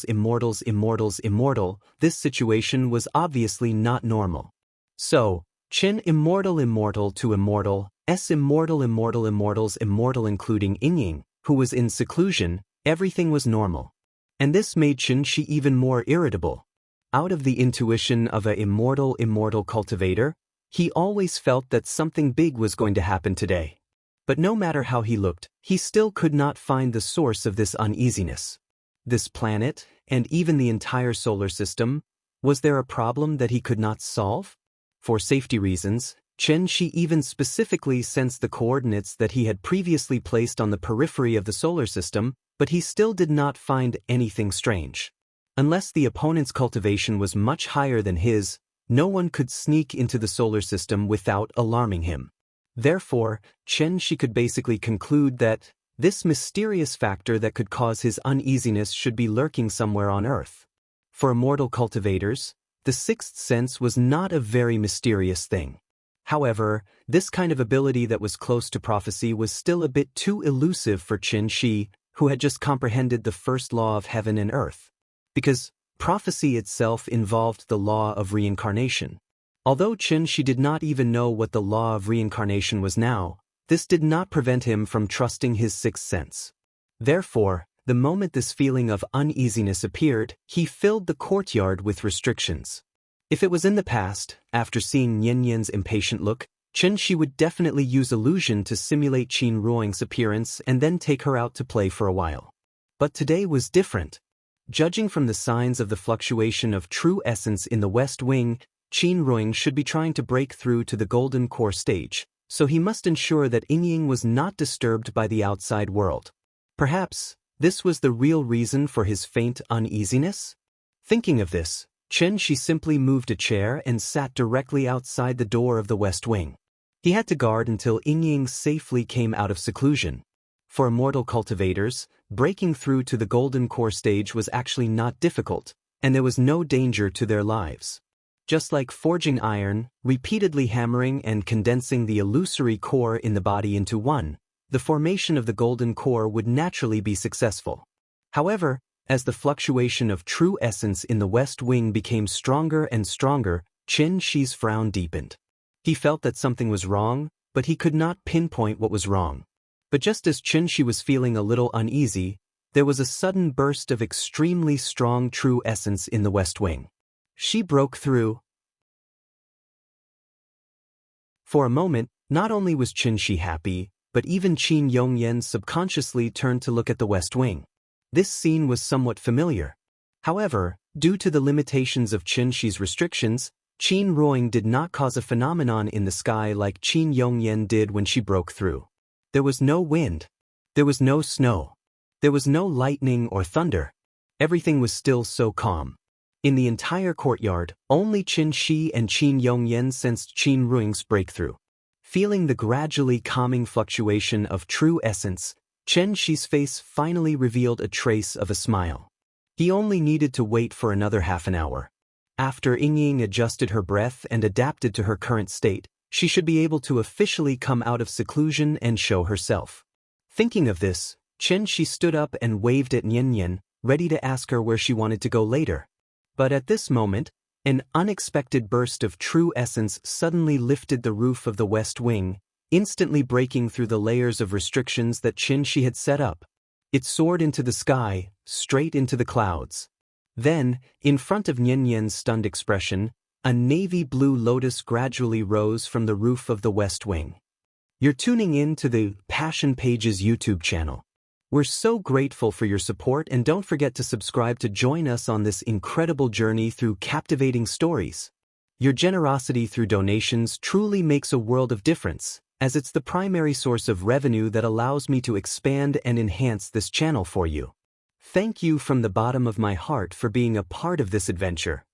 this situation was obviously not normal. So, Qin Immortal to Immortal's Immortal including Ying, who was in seclusion, everything was normal. And this made Qin Shi even more irritable. Out of the intuition of a immortal cultivator, he always felt that something big was going to happen today. But no matter how he looked, he still could not find the source of this uneasiness. This planet, and even the entire solar system, was there a problem that he could not solve? For safety reasons, Qin Shi even specifically sensed the coordinates that he had previously placed on the periphery of the solar system, but he still did not find anything strange. Unless the opponent's cultivation was much higher than his, no one could sneak into the solar system without alarming him. Therefore, Qin Shi could basically conclude that this mysterious factor that could cause his uneasiness should be lurking somewhere on Earth. For immortal cultivators, the sixth sense was not a very mysterious thing. However, this kind of ability that was close to prophecy was still a bit too elusive for Qin Shi, who had just comprehended the first law of heaven and earth. Because prophecy itself involved the law of reincarnation. Although Qin Shi did not even know what the law of reincarnation was now, this did not prevent him from trusting his sixth sense. Therefore, the moment this feeling of uneasiness appeared, he filled the courtyard with restrictions. If it was in the past, after seeing Yan's impatient look, Qin Shi would definitely use illusion to simulate Qin Ruoying's appearance and then take her out to play for a while. But today was different. Judging from the signs of the fluctuation of true essence in the West Wing, Qin Ruoying should be trying to break through to the golden core stage, so he must ensure that Ying was not disturbed by the outside world. Perhaps, this was the real reason for his faint uneasiness? Thinking of this, Qin Shi simply moved a chair and sat directly outside the door of the West Wing. He had to guard until Ying safely came out of seclusion. For immortal cultivators, breaking through to the golden core stage was actually not difficult, and there was no danger to their lives. Just like forging iron, repeatedly hammering and condensing the illusory core in the body into one, the formation of the golden core would naturally be successful. However, as the fluctuation of true essence in the West Wing became stronger and stronger, Qin Shi's frown deepened. He felt that something was wrong, but he could not pinpoint what was wrong. But just as Qin Shi was feeling a little uneasy, there was a sudden burst of extremely strong true essence in the West Wing. She broke through. For a moment, not only was Qin Shi happy, but even Qin Yongyan subconsciously turned to look at the West Wing. This scene was somewhat familiar. However, due to the limitations of Qin Shi's restrictions, Qin Ruoying did not cause a phenomenon in the sky like Qin Yongyan did when she broke through. There was no wind. There was no snow. There was no lightning or thunder. Everything was still so calm. In the entire courtyard, only Qin Shi and Qin Yongyan sensed Qin Ruoying's breakthrough. Feeling the gradually calming fluctuation of true essence, Qin Shi's face finally revealed a trace of a smile. He only needed to wait for another half an hour. After Ying adjusted her breath and adapted to her current state, she should be able to officially come out of seclusion and show herself. Thinking of this, Qin Shi stood up and waved at Yan, ready to ask her where she wanted to go later. But at this moment, an unexpected burst of true essence suddenly lifted the roof of the West Wing, instantly breaking through the layers of restrictions that Qin Shi had set up. It soared into the sky, straight into the clouds. Then, in front of Yan's stunned expression, a navy blue lotus gradually rose from the roof of the West Wing. You're tuning in to the Passion Pages YouTube channel. We're so grateful for your support, and don't forget to subscribe to join us on this incredible journey through captivating stories. Your generosity through donations truly makes a world of difference, as it's the primary source of revenue that allows me to expand and enhance this channel for you. Thank you from the bottom of my heart for being a part of this adventure.